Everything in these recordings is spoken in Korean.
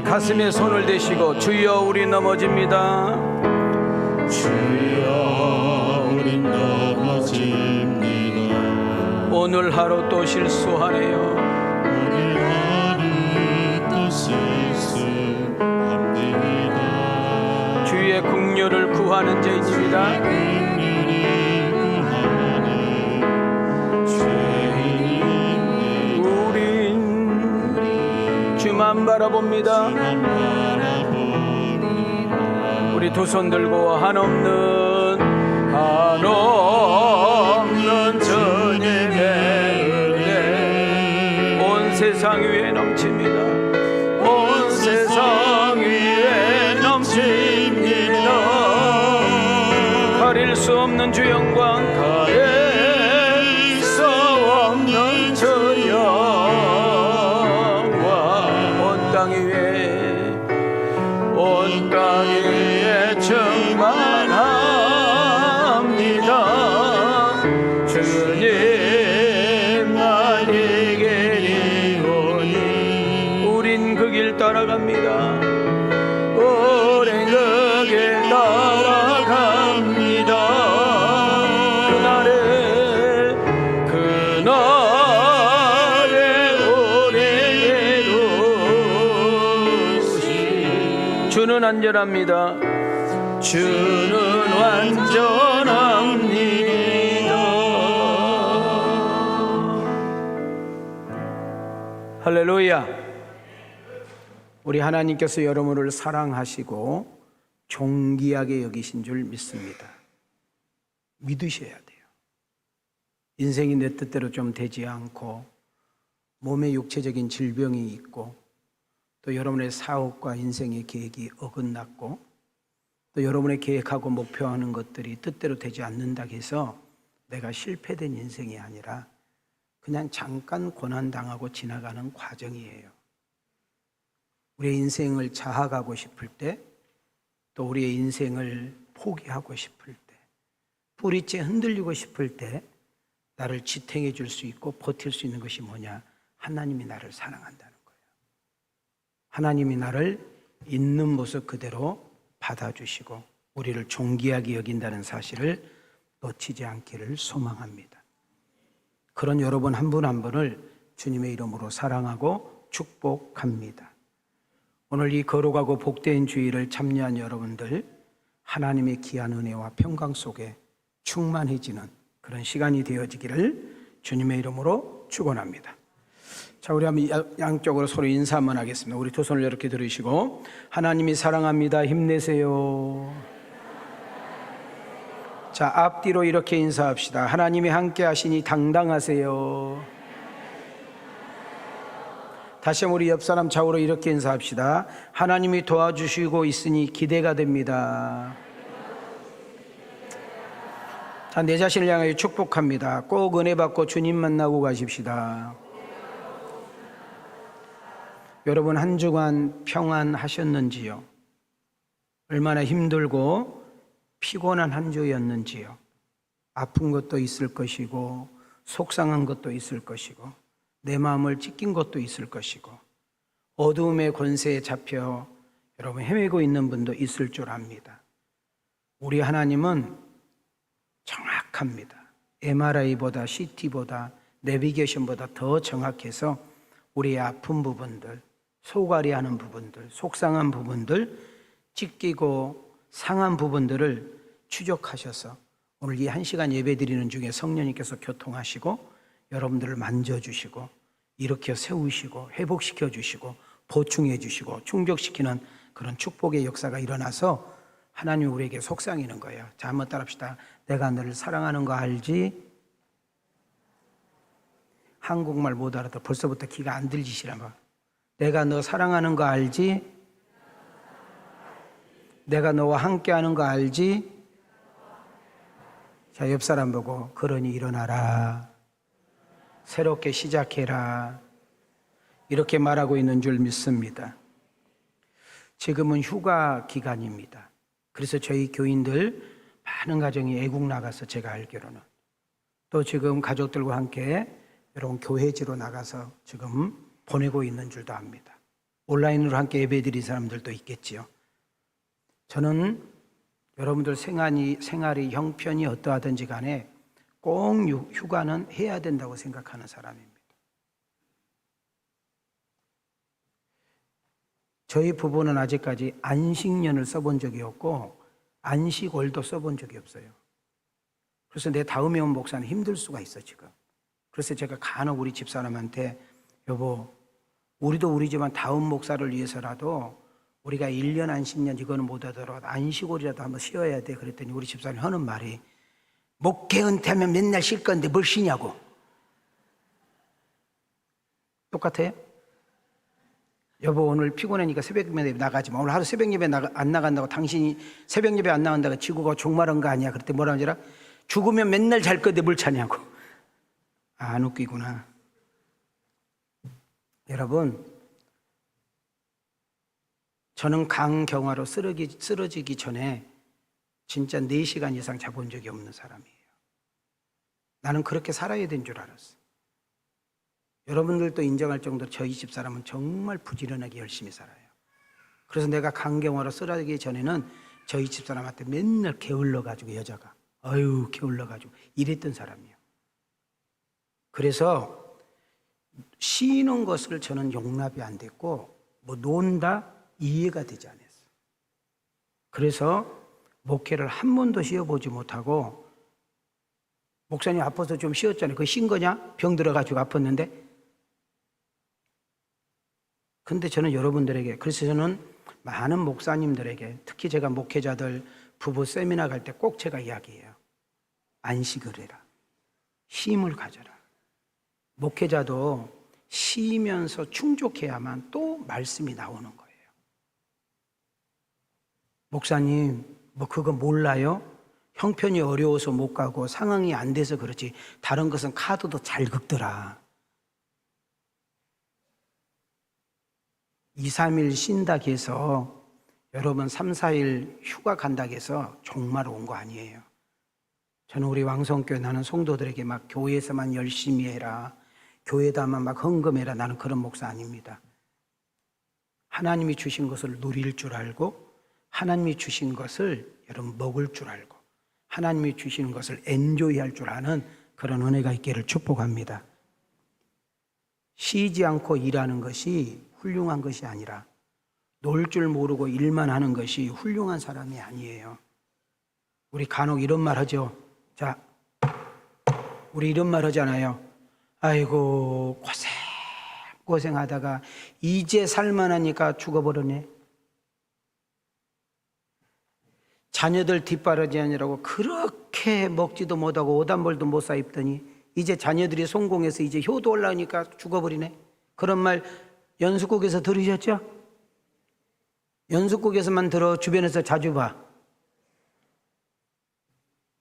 가슴에 손을 대시고 주여 우리 넘어집니다. 주여 우리 넘어집니다. 오늘 하루 또 실수하네요. 오늘 하루 또 실수합니다. 주의 긍휼을 구하는 죄인입니다. 긍휼을 구하는 죄인인데 우린 주만 바라봅니다. 우리 두 손 들고 한없는 주님의 은혜 온 세상 위에 넘칩니다. 온 세상 위에 넘칩니다. 가릴 수 없는 주 영광, 가릴 수 없는 주 영광, 온 땅 위에 온 땅 위에 충만합니다. 주님만 이기리오니 우린 그 길 따라갑니다. 우린 그 길 따라갑니다. 그날에 우리를 이루시. 주는 안전합니다. 주는 완전합니다. 할렐루야. 우리 하나님께서 여러분을 사랑하시고 존귀하게 여기신 줄 믿습니다. 믿으셔야 돼요. 인생이 내 뜻대로 좀 되지 않고 몸에 육체적인 질병이 있고 또 여러분의 사업과 인생의 계획이 어긋났고 또 여러분의 계획하고 목표하는 것들이 뜻대로 되지 않는다 해서 내가 실패된 인생이 아니라 그냥 잠깐 고난당하고 지나가는 과정이에요. 우리의 인생을 자학하고 싶을 때 또 우리의 인생을 포기하고 싶을 때 뿌리째 흔들리고 싶을 때 나를 지탱해 줄 수 있고 버틸 수 있는 것이 뭐냐? 하나님이 나를 사랑한다는 거예요. 하나님이 나를 있는 모습 그대로 받아주시고 우리를 존귀하게 여긴다는 사실을 놓치지 않기를 소망합니다. 그런 여러분 한 분 한 분을 주님의 이름으로 사랑하고 축복합니다. 오늘 이 거룩하고 복된 주일을 참여한 여러분들 하나님의 귀한 은혜와 평강 속에 충만해지는 그런 시간이 되어지기를 주님의 이름으로 축원합니다. 자, 우리 한번 양쪽으로 서로 인사 한번 하겠습니다. 우리 두 손을 이렇게 들으시고 하나님이 사랑합니다. 힘내세요. 자, 앞뒤로 이렇게 인사합시다. 하나님이 함께 하시니 당당하세요. 다시 한번 우리 옆 사람 좌우로 이렇게 인사합시다. 하나님이 도와주시고 있으니 기대가 됩니다. 자, 내 자신을 향하여 축복합니다. 꼭 은혜 받고 주님 만나고 가십시다. 여러분 한 주간 평안하셨는지요? 얼마나 힘들고 피곤한 한 주였는지요? 아픈 것도 있을 것이고 속상한 것도 있을 것이고 내 마음을 찢긴 것도 있을 것이고 어두움의 권세에 잡혀 여러분 헤매고 있는 분도 있을 줄 압니다. 우리 하나님은 정확합니다. MRI보다 CT보다 내비게이션보다 더 정확해서 우리의 아픈 부분들, 소갈이 하는 부분들, 속상한 부분들, 찢기고 상한 부분들을 추적하셔서 오늘 이 1시간 예배 드리는 중에 성령님께서 교통하시고 여러분들을 만져주시고 일으켜 세우시고 회복시켜 주시고 보충해 주시고 충족시키는 그런 축복의 역사가 일어나서 하나님 우리에게 속상이는 거예요. 자, 한번 따라합시다. 내가 너를 사랑하는 거 알지? 한국말 못 알아도 벌써부터 귀가 안 들리시나 봐. 내가 너 사랑하는 거 알지? 내가 너와 함께하는 거 알지? 자, 옆 사람 보고 그러니 일어나라. 새롭게 시작해라. 이렇게 말하고 있는 줄 믿습니다. 지금은 휴가 기간입니다. 그래서 저희 교인들 많은 가정이 애국 나가서 제가 알기로는 또 지금 가족들과 함께 여러분 교회지로 나가서 지금 보내고 있는 줄도 압니다. 온라인으로 함께 예배드린 사람들도 있겠지요. 저는 여러분들 생활이 형편이 어떠하든지 간에 꼭 휴가는 해야 된다고 생각하는 사람입니다. 저희 부부는 아직까지 안식년을 써본 적이 없고 안식월도 써본 적이 없어요. 그래서 내 다음에 온 목사는 힘들 수가 있어 지금. 그래서 제가 간혹 우리 집사람한테 여보, 우리도 우리지만 다음 목사를 위해서라도 우리가 1년 안식년 이거는 못하더라도 안식월이라도 한번 쉬어야 돼. 그랬더니 우리 집사람이 하는 말이 목회 은퇴하면 맨날 쉴 건데 뭘 쉬냐고. 똑같아요? 여보 오늘 피곤하니까 새벽 예배 나가지 마. 오늘 하루 새벽 예배 안 나간다고 당신이 새벽 예배 안 나간다고 지구가 종말한 거 아니야. 그랬더니 뭐라 하더라? 죽으면 맨날 잘 건데 뭘 차냐고. 안 웃기구나. 여러분, 저는 강경화로 쓰러지기 전에 진짜 4시간 이상 자본 적이 없는 사람이에요. 나는 그렇게 살아야 된 줄 알았어. 여러분들도 인정할 정도로 저희 집사람은 정말 부지런하게 열심히 살아요. 그래서 내가 강경화로 쓰러지기 전에는 저희 집사람한테 맨날 게을러가지고 여자가 아유 게을러가지고 이랬던 사람이에요. 그래서 쉬는 것을 저는 용납이 안 됐고 뭐 논다 이해가 되지 않았어요. 그래서 목회를 한 번도 쉬어보지 못하고 목사님 아파서 좀 쉬었잖아요. 그거 쉰 거냐? 병 들어가지고 아팠는데. 근데 저는 여러분들에게 그래서 저는 많은 목사님들에게 특히 제가 목회자들 부부 세미나 갈 때 꼭 제가 이야기해요. 안식을 해라. 쉼을 가져라. 목회자도 쉬면서 충족해야만 또 말씀이 나오는 거예요. 목사님, 뭐 그거 몰라요? 형편이 어려워서 못 가고 상황이 안 돼서 그렇지 다른 것은 카드도 잘 긁더라. 2, 3일 쉰다 해서 여러분 3, 4일 휴가 간다 해서 정말 온 거 아니에요. 저는 우리 왕성교회 나는 성도들에게 막 교회에서만 열심히 해라. 교회다만 막 헌금해라. 나는 그런 목사 아닙니다. 하나님이 주신 것을 누릴 줄 알고 하나님이 주신 것을 여러분 먹을 줄 알고 하나님이 주시는 것을 엔조이할 줄 아는 그런 은혜가 있기를 축복합니다. 쉬지 않고 일하는 것이 훌륭한 것이 아니라 놀 줄 모르고 일만 하는 것이 훌륭한 사람이 아니에요. 우리 간혹 이런 말 하죠. 자, 우리 이런 말 하잖아요. 아이고 고생하다가 이제 살만하니까 죽어버렸네. 자녀들 뒷바라지하느라고 그렇게 먹지도 못하고 오단벌도 못 사 입더니 이제 자녀들이 성공해서 이제 효도 올라오니까 죽어버리네. 그런 말 연수국에서 들으셨죠? 연수국에서만 들어 주변에서 자주 봐.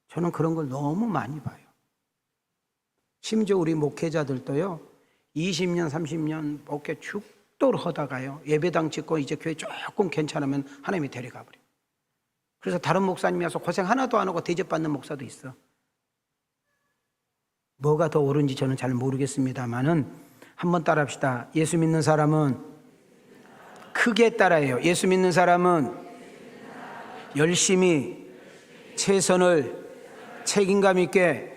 저는 그런 걸 너무 많이 봐요. 심지어 우리 목회자들도요 20년 30년 목회 죽도록 하다가요 예배당 짓고 이제 교회 조금 괜찮으면 하나님이 데려가 버려요. 그래서 다른 목사님이 와서 고생 하나도 안 하고 대접받는 목사도 있어. 뭐가 더 옳은지 저는 잘 모르겠습니다만은 한번 따라합시다. 예수 믿는 사람은 크게 따라해요. 예수 믿는 사람은 열심히 최선을 책임감 있게.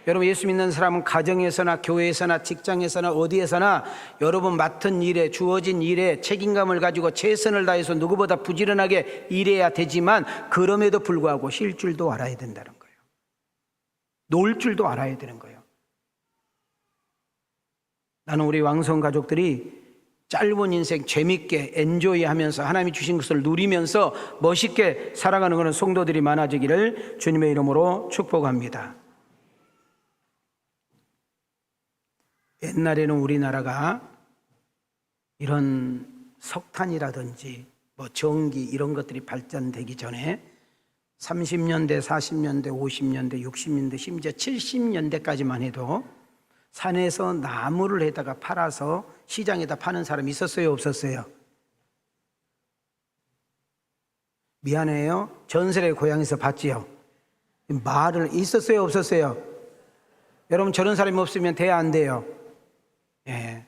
여러분 예수 믿는 사람은 가정에서나 교회에서나 직장에서나 어디에서나 여러분 맡은 일에 주어진 일에 책임감을 가지고 최선을 다해서 누구보다 부지런하게 일해야 되지만 그럼에도 불구하고 쉴 줄도 알아야 된다는 거예요. 놀 줄도 알아야 되는 거예요. 나는 우리 왕성 가족들이 짧은 인생 재밌게 엔조이 하면서 하나님이 주신 것을 누리면서 멋있게 살아가는 그런 성도들이 많아지기를 주님의 이름으로 축복합니다. 옛날에는 우리나라가 이런 석탄이라든지 뭐 전기 이런 것들이 발전되기 전에 30년대, 40년대, 50년대, 60년대, 심지어 70년대까지만 해도 산에서 나무를 해다가 팔아서 시장에다 파는 사람이 있었어요, 없었어요? 미안해요. 전설의 고향에서 봤지요. 말을 있었어요, 없었어요? 여러분 저런 사람이 없으면 돼야 안 돼요? 예.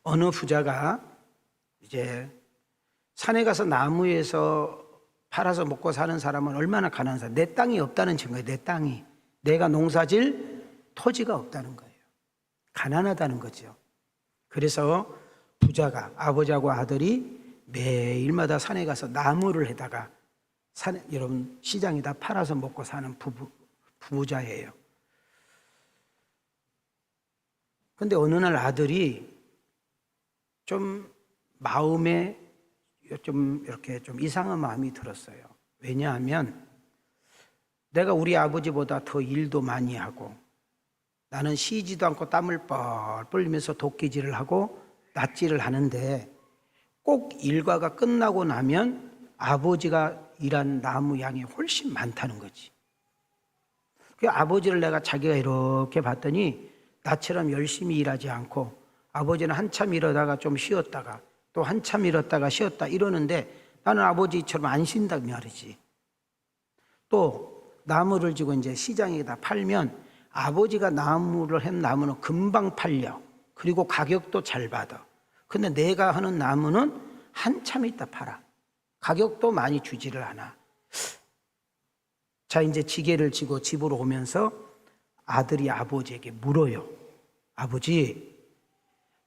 어느 부자가 이제 산에 가서 나무에서 팔아서 먹고 사는 사람은 얼마나 가난한 사람. 내 땅이 없다는 증거예요. 내 땅이. 내가 농사질 토지가 없다는 거예요. 가난하다는 거죠. 그래서 부자가 아버지하고 아들이 매일마다 산에 가서 나무를 해다가 여러분 시장에다 팔아서 먹고 사는 부자예요. 근데 어느 날 아들이 좀 마음에 좀 이렇게 좀 이상한 마음이 들었어요. 왜냐하면 내가 우리 아버지보다 더 일도 많이 하고 나는 쉬지도 않고 땀을 뻘뻘 흘리면서 도끼질을 하고 낫질을 하는데 꼭 일과가 끝나고 나면 아버지가 일한 나무 양이 훨씬 많다는 거지. 그 아버지를 내가 자기가 이렇게 봤더니 나처럼 열심히 일하지 않고 아버지는 한참 일하다가 좀 쉬었다가 또 한참 일었다가 쉬었다 이러는데 나는 아버지처럼 안 쉰다 말이지. 또 나무를 지고 이제 시장에다 팔면 아버지가 나무를 한 나무는 금방 팔려. 그리고 가격도 잘 받아. 근데 내가 하는 나무는 한참 있다 팔아. 가격도 많이 주지를 않아. 자, 이제 지게를 지고 집으로 오면서 아들이 아버지에게 물어요. 아버지,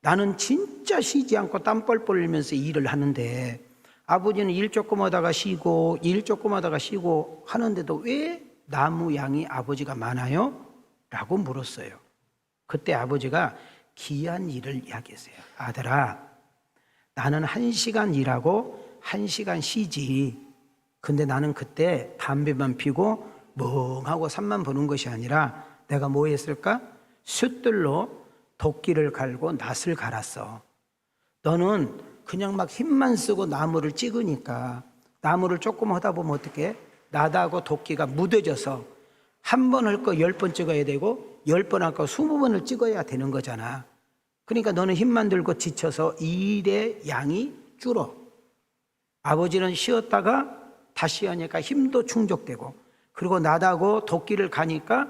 나는 진짜 쉬지 않고 땀 뻘뻘 흘리면서 일을 하는데 아버지는 일 조금 하다가 쉬고 일 조금 하다가 쉬고 하는데도 왜 나무 양이 아버지가 많아요? 라고 물었어요. 그때 아버지가 귀한 일을 이야기했어요. 아들아, 나는 1시간 일하고 1시간 쉬지. 근데 나는 그때 담배만 피고 멍하고 산만 보는 것이 아니라 내가 뭐 했을까? 숯들로 도끼를 갈고 낫을 갈았어. 너는 그냥 막 힘만 쓰고 나무를 찍으니까 나무를 조금 하다 보면 어떻게? 나다하고 도끼가 무뎌져서 한 번 할 거 10번 찍어야 되고 10번 할 거 20번을 찍어야 되는 거잖아. 그러니까 너는 힘만 들고 지쳐서 일의 양이 줄어. 아버지는 쉬었다가 다시 하니까 힘도 충족되고 그리고 나다고 도끼를 가니까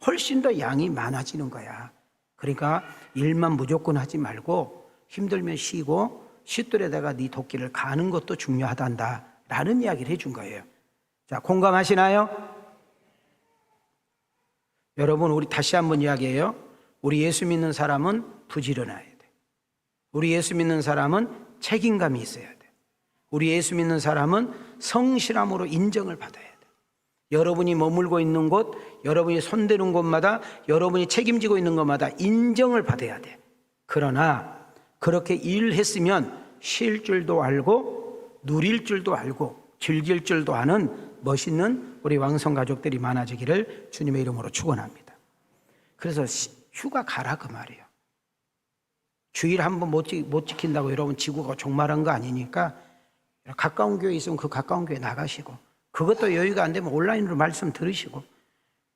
훨씬 더 양이 많아지는 거야. 그러니까 일만 무조건 하지 말고 힘들면 쉬고 싯돌에다가 네 도끼를 가는 것도 중요하단다 라는 이야기를 해준 거예요. 자, 공감하시나요? 여러분, 우리 다시 한번 이야기해요. 우리 예수 믿는 사람은 부지런해야 돼. 우리 예수 믿는 사람은 책임감이 있어야 돼. 우리 예수 믿는 사람은 성실함으로 인정을 받아야 돼. 여러분이 머물고 있는 곳, 여러분이 손대는 곳마다, 여러분이 책임지고 있는 곳마다 인정을 받아야 돼. 그러나 그렇게 일했으면 쉴 줄도 알고 누릴 줄도 알고 즐길 줄도 아는 멋있는 우리 왕성 가족들이 많아지기를 주님의 이름으로 축원합니다. 그래서 휴가 가라 그 말이에요. 주일 한 번 못 지킨다고 여러분 지구가 종말한 거 아니니까 가까운 교회 있으면 그 가까운 교회 나가시고 그것도 여유가 안 되면 온라인으로 말씀 들으시고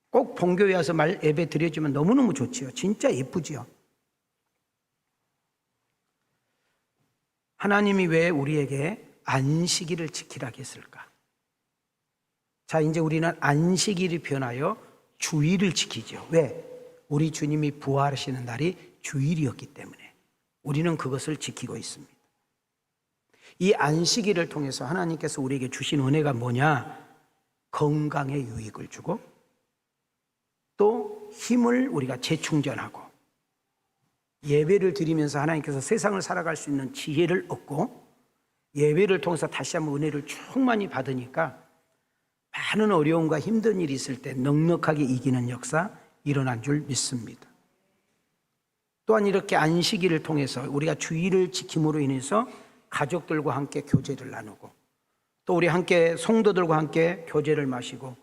꼭 본교회 와서 예배 드려주면 너무너무 좋지요. 진짜 예쁘지요. 하나님이 왜 우리에게 안식일을 지키라고 했을까? 자, 이제 우리는 안식일이 변하여 주일을 지키죠. 왜? 우리 주님이 부활하시는 날이 주일이었기 때문에 우리는 그것을 지키고 있습니다. 이 안식일을 통해서 하나님께서 우리에게 주신 은혜가 뭐냐? 건강에 유익을 주고 또 힘을 우리가 재충전하고 예배를 드리면서 하나님께서 세상을 살아갈 수 있는 지혜를 얻고 예배를 통해서 다시 한번 은혜를 충만히 받으니까 많은 어려움과 힘든 일이 있을 때 넉넉하게 이기는 역사 일어난 줄 믿습니다. 또한 이렇게 안식일을 통해서 우리가 주일을 지킴으로 인해서 가족들과 함께 교제를 나누고 또 우리 함께 성도들과 함께 교제를 마시고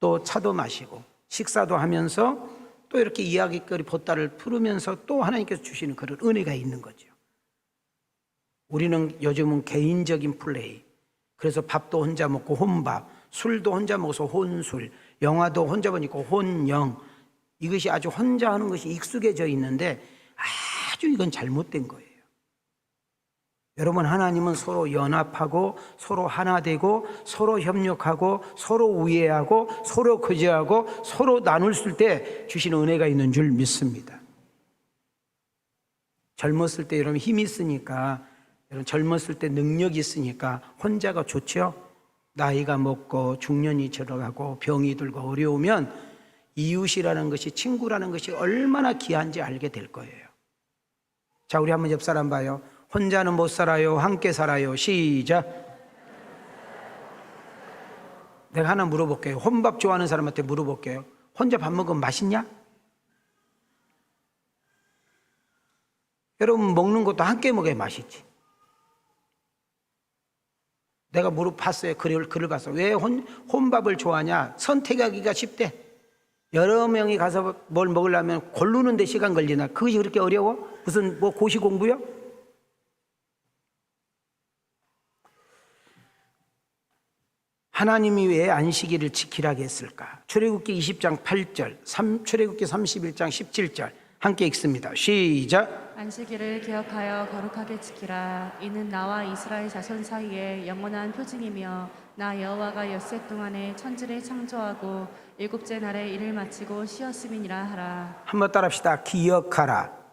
또 차도 마시고 식사도 하면서 또 이렇게 이야기거리 보따를 풀으면서 또 하나님께서 주시는 그런 은혜가 있는 거죠. 우리는 요즘은 개인적인 플레이, 그래서 밥도 혼자 먹고 혼밥, 술도 혼자 먹어서 혼술, 영화도 혼자 보니까 혼영, 이것이 아주 혼자 하는 것이 익숙해져 있는데 아주 이건 잘못된 거예요. 여러분, 하나님은 서로 연합하고 서로 하나 되고 서로 협력하고 서로 우애하고 서로 교제하고 서로 나눌 때 주시는 은혜가 있는 줄 믿습니다. 젊었을 때 여러분 힘이 있으니까 젊었을 때 능력이 있으니까 혼자가 좋죠. 나이가 먹고 중년이 들어가고 병이 들고 어려우면 이웃이라는 것이, 친구라는 것이 얼마나 귀한지 알게 될 거예요. 자, 우리 한번 옆 사람 봐요. 혼자는 못 살아요, 함께 살아요. 시작. 내가 하나 물어볼게요. 혼밥 좋아하는 사람한테 물어볼게요. 혼자 밥 먹으면 맛있냐? 여러분, 먹는 것도 함께 먹어야 맛있지. 내가 물어봤어요. 글을 봤어. 왜 혼밥을 좋아하냐? 선택하기가 쉽대. 여러 명이 가서 뭘 먹으려면 고르는 데 시간 걸리나? 그것이 그렇게 어려워? 무슨 뭐 고시 공부요? 하나님이 왜 안식일을 지키라고 했을까? 출애굽기 20장 8절, 출애굽기 31장 17절 함께 읽습니다. 시작. 안식일을 기억하여 거룩하게 지키라. 이는 나와 이스라엘 자손 사이에 영원한 표징이며 나 여호와가 엿새 동안에 천지를 창조하고 일곱째 날에 일을 마치고 쉬었음이니라 하라. 한번 따라합시다. 기억하라.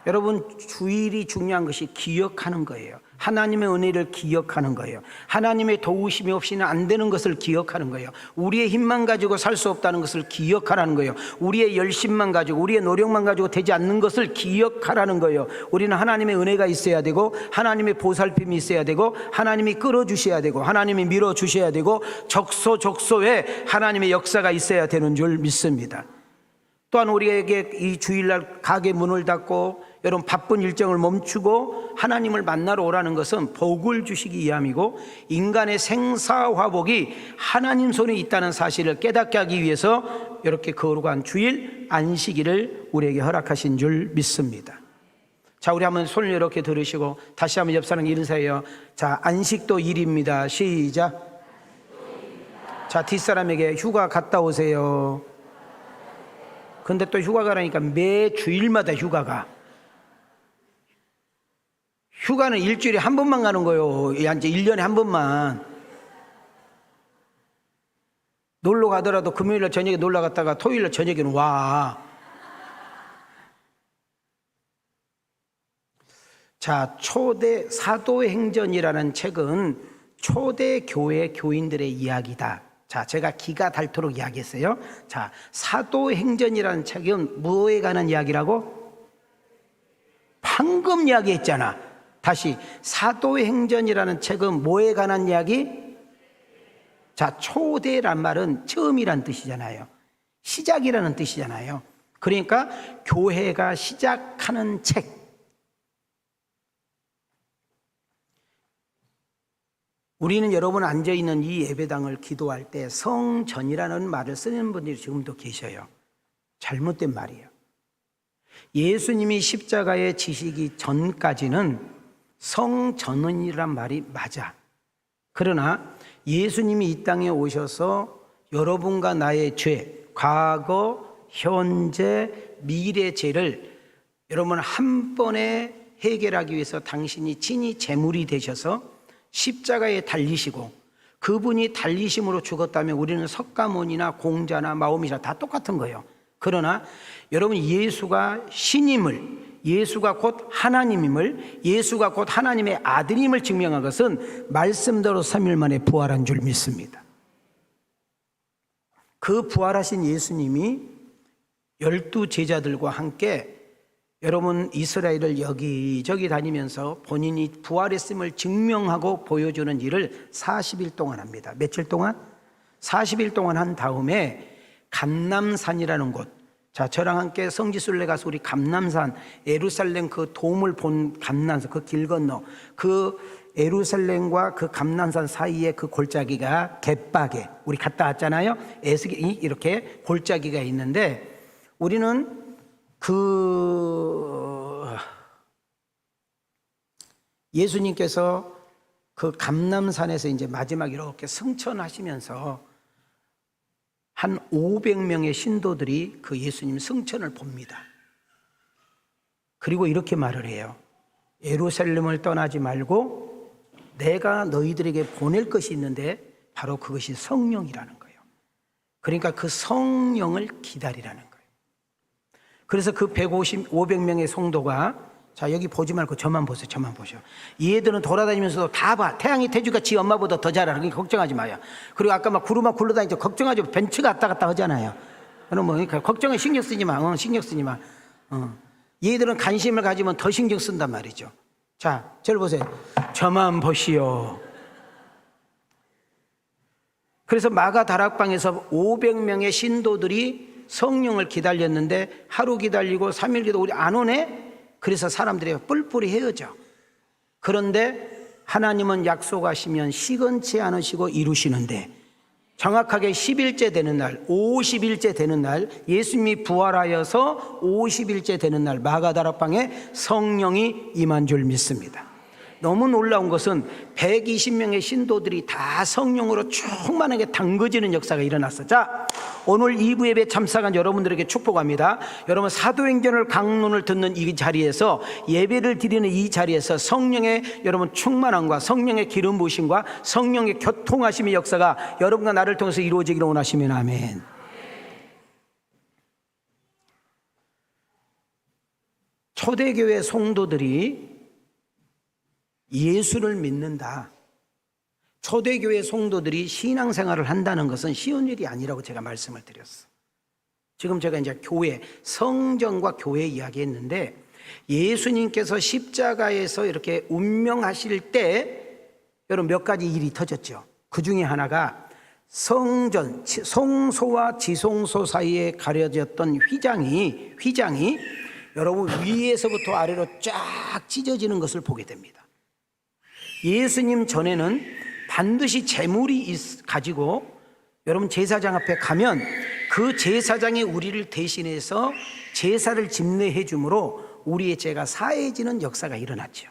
여러분, 주일이 중요한 것이 기억하는 거예요. 하나님의 은혜를 기억하는 거예요. 하나님의 도우심이 없이는 안 되는 것을 기억하는 거예요. 우리의 힘만 가지고 살 수 없다는 것을 기억하라는 거예요. 우리의 열심만 가지고, 우리의 노력만 가지고 되지 않는 것을 기억하라는 거예요. 우리는 하나님의 은혜가 있어야 되고, 하나님의 보살핌이 있어야 되고, 하나님이 끌어주셔야 되고, 하나님이 밀어주셔야 되고, 적소에 하나님의 역사가 있어야 되는 줄 믿습니다. 또한 우리에게 이 주일날 가게 문을 닫고 여러분 바쁜 일정을 멈추고 하나님을 만나러 오라는 것은 복을 주시기 위함이고, 인간의 생사화복이 하나님 손에 있다는 사실을 깨닫게 하기 위해서 이렇게 거룩한 주일 안식일을 우리에게 허락하신 줄 믿습니다. 자, 우리 한번 손을 이렇게 들으시고 다시 한번 옆 사람 인사해요. 자, 안식도 일입니다. 시작. 자, 뒷사람에게 휴가 갔다 오세요. 근데 또 휴가 가라니까 매 주일마다 휴가가. 휴가는 일주일에 한 번만 가는 거예요. 이제 1년에 한 번만. 놀러 가더라도 금요일날 저녁에 놀러 갔다가 토요일날 저녁에는 와. 자, 초대 사도행전이라는 책은 초대 교회 교인들의 이야기다. 자, 제가 기가 닳도록 이야기했어요. 자, 사도행전이라는 책은 뭐에 관한 이야기라고? 방금 이야기했잖아. 다시, 사도행전이라는 책은 뭐에 관한 이야기? 자, 초대란 말은 처음이란 뜻이잖아요. 시작이라는 뜻이잖아요. 그러니까 교회가 시작하는 책. 우리는 여러분 앉아있는 이 예배당을 기도할 때 성전이라는 말을 쓰는 분들이 지금도 계셔요. 잘못된 말이에요. 예수님이 십자가에 지시기 전까지는 성전이란 말이 맞아. 그러나 예수님이 이 땅에 오셔서 여러분과 나의 죄, 과거, 현재, 미래 죄를 여러분 한 번에 해결하기 위해서 당신이 친히 제물이 되셔서 십자가에 달리시고, 그분이 달리심으로 죽었다면 우리는 석가모니나 공자나 마오미나 다 똑같은 거예요. 그러나 여러분, 예수가 신임을, 예수가 곧 하나님임을, 예수가 곧 하나님의 아들임을 증명한 것은 말씀대로 3일 만에 부활한 줄 믿습니다. 그 부활하신 예수님이 12 제자들과 함께 여러분 이스라엘을 여기저기 다니면서 본인이 부활했음을 증명하고 보여주는 일을 40일 동안 합니다. 며칠 동안? 40일 동안 한 다음에 감람산이라는 곳, 자, 저랑 함께 성지순례 가서 우리 감람산, 예루살렘 그 돔을 본 감람산, 그 길 건너, 그 예루살렘과 그 감람산 사이에 그 골짜기가 갯바게, 우리 갔다 왔잖아요. 에스겔이 이렇게 골짜기가 있는데, 우리는 예수님께서 그 감람산에서 이제 마지막 이렇게 승천하시면서 한 500명의 신도들이 그 예수님 승천을 봅니다. 그리고 이렇게 말을 해요. 예루살렘을 떠나지 말고 내가 너희들에게 보낼 것이 있는데 바로 그것이 성령이라는 거예요. 그러니까 그 성령을 기다리라는 거예요. 그래서 그 500명의 성도가 자, 여기 보지 말고 저만 보세요. 저만 보셔. 얘들은 돌아다니면서도 다 봐. 태양이 태주가 지 엄마보다 더 잘 알아. 그러니까 걱정하지 마요. 그리고 아까 막 구루마 굴러다니죠. 걱정하지 마. 벤츠가 왔다 갔다 하잖아요. 그럼 뭐 그러니까 걱정은 신경 쓰지 마. 신경 쓰지 마. 얘들은 관심을 가지면 더 신경 쓴단 말이죠. 자, 저를 보세요. 저만 보시오. 그래서 마가 다락방에서 500명의 신도들이 성령을 기다렸는데 하루 기다리고 3일 기도 우리 안 오네? 그래서 사람들이 뿔뿔이 헤어져. 그런데 하나님은 약속하시면 시건치 않으시고 이루시는데 정확하게 10일째 되는 날, 50일째 되는 날, 예수님이 부활하여서 50일째 되는 날 마가다락방에 성령이 임한 줄 믿습니다. 너무 놀라운 것은 120명의 신도들이 다 성령으로 충만하게 담궈지는 역사가 일어났어. 자, 오늘 2부 예배 참석한 여러분들에게 축복합니다. 여러분 사도행전을 강론을 듣는 이 자리에서 예배를 드리는 이 자리에서 성령의 여러분 충만함과 성령의 기름 부으심과 성령의 교통하심의 역사가 여러분과 나를 통해서 이루어지기를 원하시면 아멘. 초대교회 성도들이 예수를 믿는다. 초대교회 성도들이 신앙생활을 한다는 것은 쉬운 일이 아니라고 제가 말씀을 드렸어. 지금 제가 이제 교회, 성전과 교회 이야기했는데 예수님께서 십자가에서 이렇게 운명하실 때 여러분 몇 가지 일이 터졌죠. 그 중에 하나가 성전, 성소와 지성소 사이에 가려졌던 휘장이 여러분 위에서부터 아래로 쫙 찢어지는 것을 보게 됩니다. 예수님 전에는 반드시 제물이 가지고 여러분 제사장 앞에 가면 그 제사장이 우리를 대신해서 제사를 집례해 주므로 우리의 죄가 사해지는 역사가 일어났죠.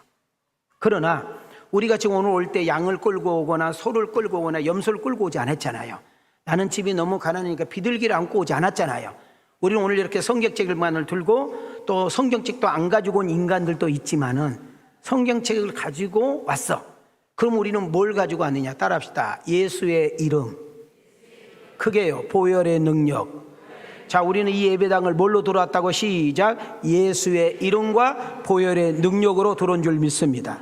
그러나 우리가 지금 오늘 올 때 양을 끌고 오거나 소를 끌고 오거나 염소를 끌고 오지 않았잖아요. 나는 집이 너무 가난하니까 비둘기를 안고 오지 않았잖아요. 우리는 오늘 이렇게 성경책만을 들고 또 성경책도 안 가지고 온 인간들도 있지만은 성경책을 가지고 왔어. 그럼 우리는 뭘 가지고 왔느냐? 따라합시다. 예수의 이름. 크게요. 보혈의 능력. 자, 우리는 이 예배당을 뭘로 들어왔다고? 시작. 예수의 이름과 보혈의 능력으로 들어온 줄 믿습니다.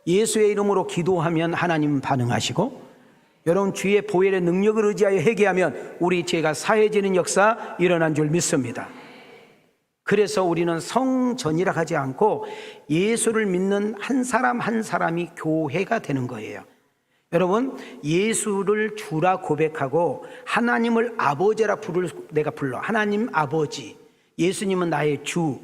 예수의 이름으로 기도하면 하나님은 반응하시고 여러분 주의 보혈의 능력을 의지하여 회개하면 우리 죄가 사해지는 역사 일어난 줄 믿습니다. 그래서 우리는 성전이라 하지 않고 예수를 믿는 한 사람 한 사람이 교회가 되는 거예요. 여러분 예수를 주라 고백하고 하나님을 아버지라 내가 불러. 하나님 아버지, 예수님은 나의 주.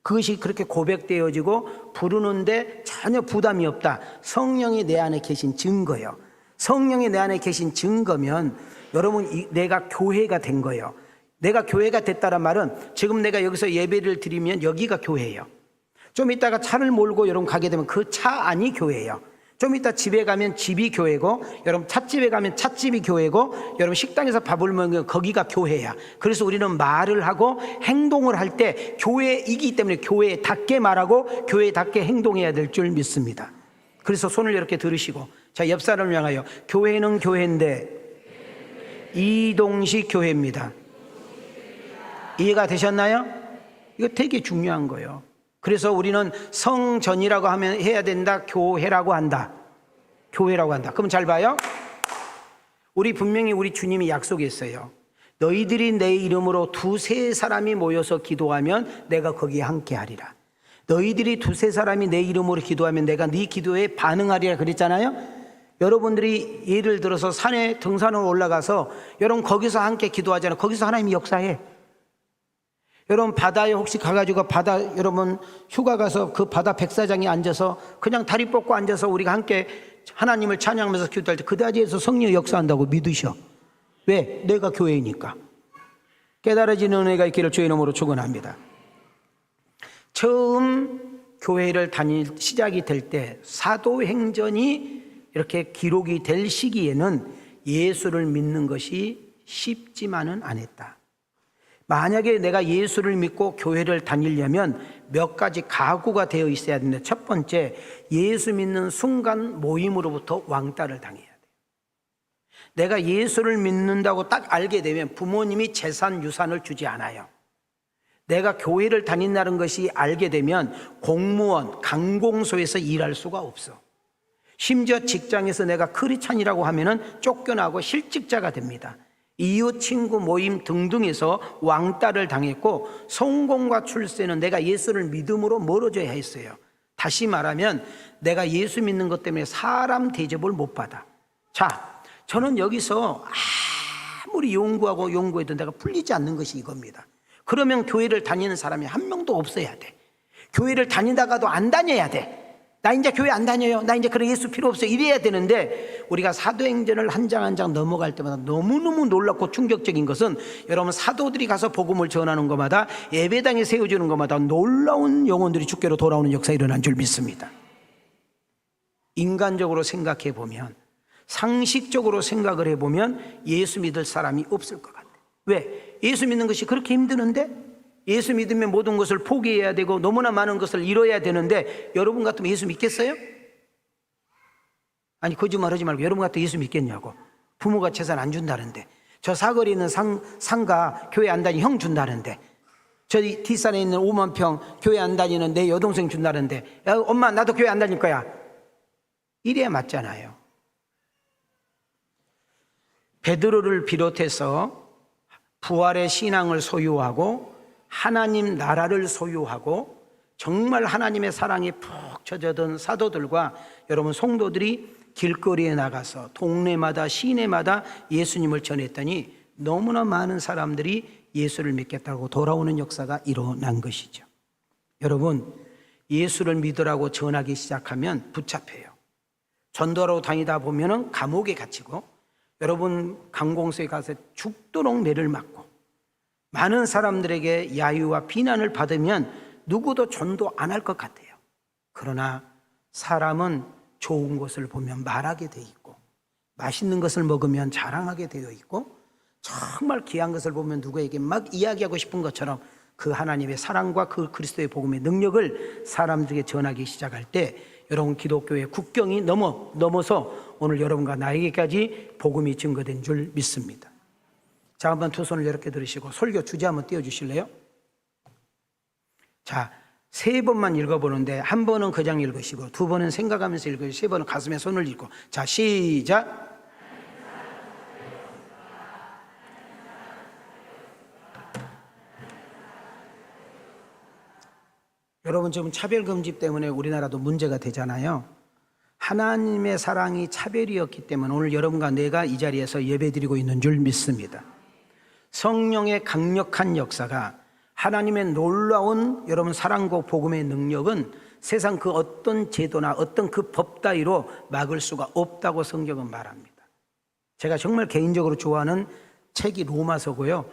그것이 그렇게 고백되어지고 부르는데 전혀 부담이 없다. 성령이 내 안에 계신 증거예요. 성령이 내 안에 계신 증거면 여러분 내가 교회가 된 거예요. 내가 교회가 됐다는 말은 지금 내가 여기서 예배를 드리면 여기가 교회예요. 좀 이따가 차를 몰고 여러분 가게 되면 그 차 안이 교회예요. 좀 이따 집에 가면 집이 교회고 여러분 찻집에 가면 찻집이 교회고 여러분 식당에서 밥을 먹으면 거기가 교회야. 그래서 우리는 말을 하고 행동을 할 때 교회이기 때문에 교회답게 말하고 교회답게 행동해야 될 줄 믿습니다. 그래서 손을 이렇게 들으시고 자, 옆 사람을 향하여 교회는 교회인데 이동식 교회입니다. 이해가 되셨나요? 이거 되게 중요한 거예요. 그래서 우리는 성전이라고 하면 해야 된다. 교회라고 한다. 교회라고 한다. 그럼 잘 봐요. 우리 분명히 우리 주님이 약속했어요. 너희들이 내 이름으로 두세 사람이 모여서 기도하면 내가 거기에 함께 하리라. 너희들이 두세 사람이 내 이름으로 기도하면 내가 네 기도에 반응하리라 그랬잖아요. 여러분들이 예를 들어서 산에 등산으로 올라가서 여러분 거기서 함께 기도하잖아요. 거기서 하나님이 역사해. 여러분 바다에 혹시 가가지고 바다 여러분 휴가 가서 그 바다 백사장에 앉아서 그냥 다리 뻗고 앉아서 우리가 함께 하나님을 찬양하면서 기도할 때 그 자리에서 성령이 역사한다고 믿으셔. 왜? 내가 교회이니까. 깨달아지는 은혜가 있기를 주의 이름으로 축원합니다. 처음 교회를 다닐 시작이 될 때 사도행전이 이렇게 기록이 될 시기에는 예수를 믿는 것이 쉽지만은 않았다. 만약에 내가 예수를 믿고 교회를 다니려면 몇 가지 각오가 되어 있어야 되는데 첫 번째, 예수 믿는 순간 모임으로부터 왕따를 당해야 돼요. 내가 예수를 믿는다고 딱 알게 되면 부모님이 재산, 유산을 주지 않아요. 내가 교회를 다닌다는 것이 알게 되면 공무원, 관공서에서 일할 수가 없어. 심지어 직장에서 내가 크리스찬이라고 하면은 쫓겨나고 실직자가 됩니다. 이웃 친구 모임 등등에서 왕따를 당했고 성공과 출세는 내가 예수를 믿음으로 멀어져야 했어요. 다시 말하면 내가 예수 믿는 것 때문에 사람 대접을 못 받아. 자, 저는 여기서 아무리 연구해도 내가 풀리지 않는 것이 이겁니다. 그러면 교회를 다니는 사람이 한 명도 없어야 돼. 교회를 다니다가도 안 다녀야 돼. 나 이제 교회 안 다녀요. 나 이제 그런 예수 필요 없어요. 이래야 되는데, 우리가 사도행전을 한 장 한 장 넘어갈 때마다 너무너무 놀랍고 충격적인 것은, 여러분 사도들이 가서 복음을 전하는 것마다, 예배당에 세워지는 것마다 놀라운 영혼들이 주께로 돌아오는 역사가 일어난 줄 믿습니다. 인간적으로 생각해 보면, 상식적으로 생각을 해보면 예수 믿을 사람이 없을 것 같아요. 왜? 예수 믿는 것이 그렇게 힘드는데, 예수 믿으면 모든 것을 포기해야 되고 너무나 많은 것을 잃어야 되는데, 여러분 같으면 예수 믿겠어요? 아니, 거짓말하지 말고 여러분 같으면 예수 믿겠냐고. 부모가 재산 안 준다는데, 저 사거리에 있는 상가 교회 안 다니는 형 준다는데, 저 뒷산에 있는 5만 평 교회 안 다니는 내 여동생 준다는데, 야, 엄마 나도 교회 안 다닐 거야. 이래야 맞잖아요. 베드로를 비롯해서 부활의 신앙을 소유하고 하나님 나라를 소유하고 정말 하나님의 사랑에 푹 젖어든 사도들과 여러분 성도들이 길거리에 나가서 동네마다 시내마다 예수님을 전했더니 너무나 많은 사람들이 예수를 믿겠다고 돌아오는 역사가 일어난 것이죠. 여러분, 예수를 믿으라고 전하기 시작하면 붙잡혀요. 전도하러 다니다 보면은 감옥에 갇히고, 여러분 관공서에 가서 죽도록 매를 맞고, 많은 사람들에게 야유와 비난을 받으면 누구도 전도 안 할 것 같아요. 그러나 사람은 좋은 것을 보면 말하게 돼 있고, 맛있는 것을 먹으면 자랑하게 되어 있고, 정말 귀한 것을 보면 누구에게 막 이야기하고 싶은 것처럼 그 하나님의 사랑과 그 그리스도의 복음의 능력을 사람들에게 전하기 시작할 때, 여러분 기독교의 국경이 넘어서 오늘 여러분과 나에게까지 복음이 증거된 줄 믿습니다. 자, 한번 두 손을 이렇게 들으시고 설교 주제 한번 띄워주실래요? 자, 3번만 읽어보는데, 한 번은 그냥 읽으시고, 2번은 생각하면서 읽으시고, 3번은 가슴에 손을 얹고. 자, 시작. 여러분, 지금 차별금지 때문에 우리나라도 문제가 되잖아요. 하나님의 사랑이 차별이었기 때문에 오늘 여러분과 내가 이 자리에서 예배드리고 있는 줄 믿습니다. 성령의 강력한 역사가, 하나님의 놀라운 여러분 사랑과 복음의 능력은 세상 그 어떤 제도나 어떤 그 법 따위로 막을 수가 없다고 성경은 말합니다. 제가 정말 개인적으로 좋아하는 책이 로마서고요.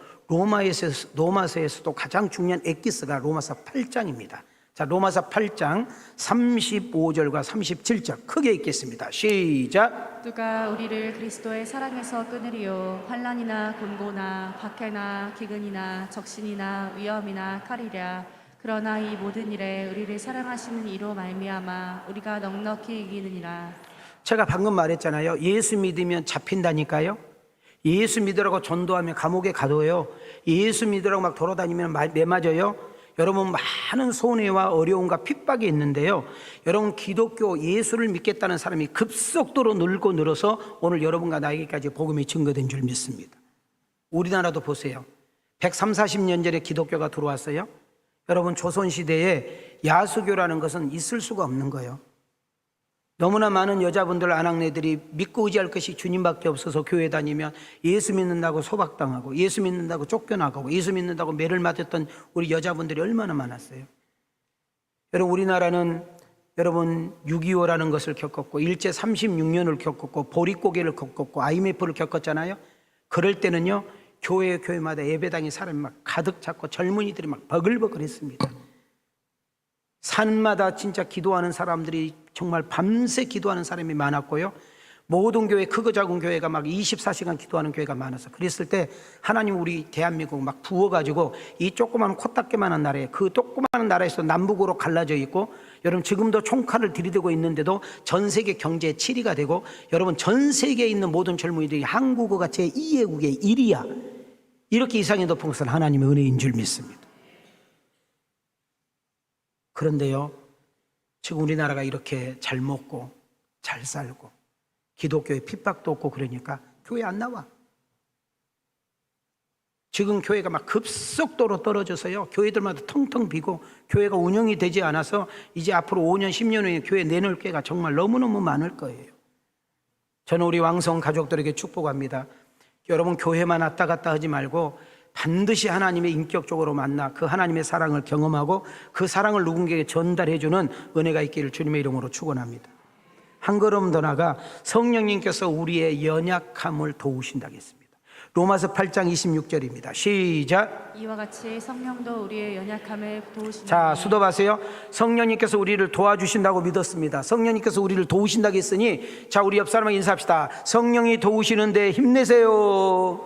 로마서에서도 가장 중요한 엑기스가 로마서 8장입니다. 자, 로마서 8장 35절과 37절 크게 읽겠습니다. 시작. 누가 우리를 그리스도의 사랑에서 끊으리요? 환난이나 곤고나 박해나 기근이나 적신이나 위험이나 칼이랴. 그러나 이 모든 일에 우리를 사랑하시는 이로 말미암아 우리가 넉넉히 이기느니라. 제가 방금 말했잖아요. 예수 믿으면 잡힌다니까요. 예수 믿으라고 전도하면 감옥에 가둬요. 예수 믿으라고 막 돌아다니면 매맞아요. 여러분, 많은 손해와 어려움과 핍박이 있는데요, 여러분 기독교 예수를 믿겠다는 사람이 급속도로 늘어서 오늘 여러분과 나에게까지 복음이 증거된 줄 믿습니다. 우리나라도 보세요. 130, 40년 전에 기독교가 들어왔어요. 여러분, 조선시대에 야수교라는 것은 있을 수가 없는 거예요. 너무나 많은 여자분들, 아낙네들이 믿고 의지할 것이 주님밖에 없어서 교회 다니면 예수 믿는다고 소박당하고, 예수 믿는다고 쫓겨나가고, 예수 믿는다고 매를 맞았던 우리 여자분들이 얼마나 많았어요. 여러분, 우리나라는 여러분 6.25라는 것을 겪었고, 일제 36년을 겪었고, 보릿고개를 겪었고, IMF를 겪었잖아요. 그럴 때는요, 교회마다 예배당에 사람이 막 가득 찼고 젊은이들이 막 버글버글 했습니다. 산마다 진짜 기도하는 사람들이 정말 밤새 기도하는 사람이 많았고요. 모든 교회, 크고 작은 교회가 막 24시간 기도하는 교회가 많아서, 그랬을 때 하나님 우리 대한민국 막 부어가지고 이 조그마한 코딱지만한 나라에, 그 조그마한 나라에서 남북으로 갈라져 있고, 여러분 지금도 총칼을 들이대고 있는데도 전 세계 경제의 7위가 되고, 여러분 전 세계에 있는 모든 젊은이들이 한국어가 제2외국의 1위야. 이렇게 이상이 높은 것은 하나님의 은혜인 줄 믿습니다. 그런데요, 지금 우리나라가 이렇게 잘 먹고 잘 살고 기독교에 핍박도 없고 그러니까 교회 안 나와. 지금 교회가 막 급속도로 떨어져서요, 교회들마다 텅텅 비고 교회가 운영이 되지 않아서 이제 앞으로 5년, 10년 후에 교회 내놓을 게가 정말 너무너무 많을 거예요. 저는 우리 왕성 가족들에게 축복합니다. 여러분, 교회만 왔다 갔다 하지 말고 반드시 하나님의 인격적으로 만나 그 하나님의 사랑을 경험하고 그 사랑을 누군가에게 전달해주는 은혜가 있기를 주님의 이름으로 축원합니다. 한 걸음 더 나가 성령님께서 우리의 연약함을 도우신다고 했습니다. 로마서 8장 26절입니다. 시작. 이와 같이 성령도 우리의 연약함을 도우시니. 자, 수도하세요. 성령님께서 우리를 도와주신다고 믿었습니다. 성령님께서 우리를 도우신다고 했으니, 자, 우리 옆 사람에게 인사합시다. 성령이 도우시는데 힘내세요.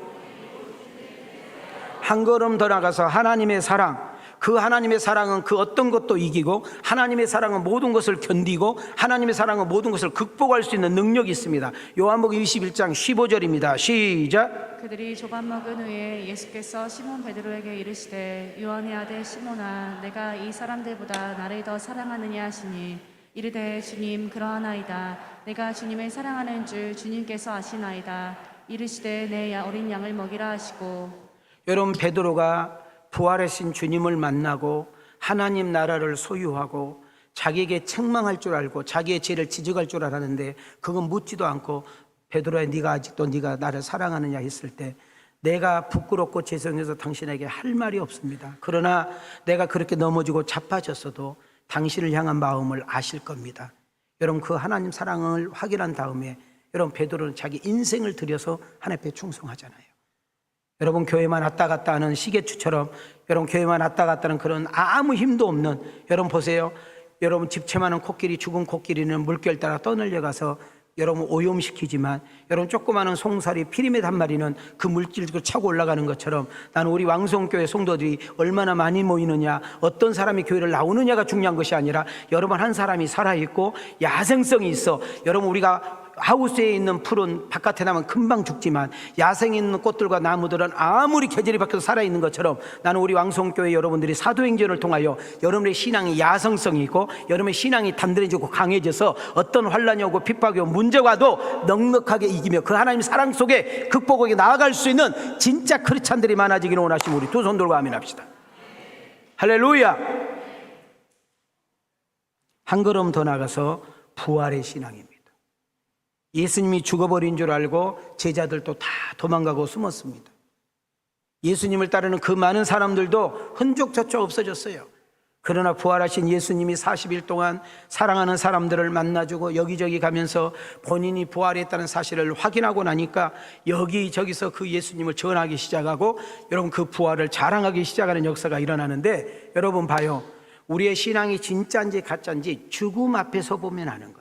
한 걸음 더 나가서 하나님의 사랑, 그 하나님의 사랑은 그 어떤 것도 이기고, 하나님의 사랑은 모든 것을 견디고, 하나님의 사랑은 모든 것을 극복할 수 있는 능력이 있습니다. 요한복음 21장 15절입니다. 시작. 그들이 조밥 먹은 후에 예수께서 시몬 베드로에게 이르시되 요한의 아들 시몬아, 내가 이 사람들보다 나를 더 사랑하느냐 하시니, 이르되 주님 그러하나이다. 내가 주님을 사랑하는 줄 주님께서 아시나이다. 이르시되 내 어린 양을 먹이라 하시고. 여러분, 베드로가 부활하신 주님을 만나고 하나님 나라를 소유하고 자기에게 책망할 줄 알고 자기의 죄를 지적할 줄 알았는데, 그건 묻지도 않고 베드로야, 네가 아직도 네가 나를 사랑하느냐 했을 때, 내가 부끄럽고 죄송해서 당신에게 할 말이 없습니다. 그러나 내가 그렇게 넘어지고 자빠졌어도 당신을 향한 마음을 아실 겁니다. 여러분, 그 하나님 사랑을 확인한 다음에 여러분, 베드로는 자기 인생을 들여서 하나님 앞에 충성하잖아요. 여러분, 교회만 왔다 갔다 하는 시계추처럼 여러분, 교회만 왔다 갔다 하는 그런 아무 힘도 없는, 여러분 보세요. 여러분, 집채만한 코끼리, 죽은 코끼리는 물결 따라 떠늘려가서 여러분 오염시키지만, 여러분 조그마한 송사리 피리멧 한 마리는 그 물질을 차고 올라가는 것처럼, 나는 우리 왕성교회 성도들이 얼마나 많이 모이느냐, 어떤 사람이 교회를 나오느냐가 중요한 것이 아니라 여러분 한 사람이 살아있고 야생성이 있어. 여러분, 우리가 하우스에 있는 풀은 바깥에 나면 금방 죽지만 야생에 있는 꽃들과 나무들은 아무리 계절이 바뀌어도 살아있는 것처럼, 나는 우리 왕성교회 여러분들이 사도행전을 통하여 여러분의 신앙이 야성성이 있고 여러분의 신앙이 단단해지고 강해져서 어떤 환난이 오고 핍박이 오고 문제가 와도 넉넉하게 이기며 그 하나님 사랑 속에 극복하게 나아갈 수 있는 진짜 크리스찬들이 많아지기를 원하시면 우리 두 손 들고 아멘합시다. 할렐루야. 한 걸음 더 나가서 부활의 신앙입니다. 예수님이 죽어버린 줄 알고 제자들도 다 도망가고 숨었습니다. 예수님을 따르는 그 많은 사람들도 흔적조차 없어졌어요. 그러나 부활하신 예수님이 40일 동안 사랑하는 사람들을 만나주고 여기저기 가면서 본인이 부활했다는 사실을 확인하고 나니까 여기저기서 그 예수님을 전하기 시작하고 여러분, 그 부활을 자랑하기 시작하는 역사가 일어나는데, 여러분 봐요. 우리의 신앙이 진짜인지 가짜인지 죽음 앞에서 보면 아는 거예요.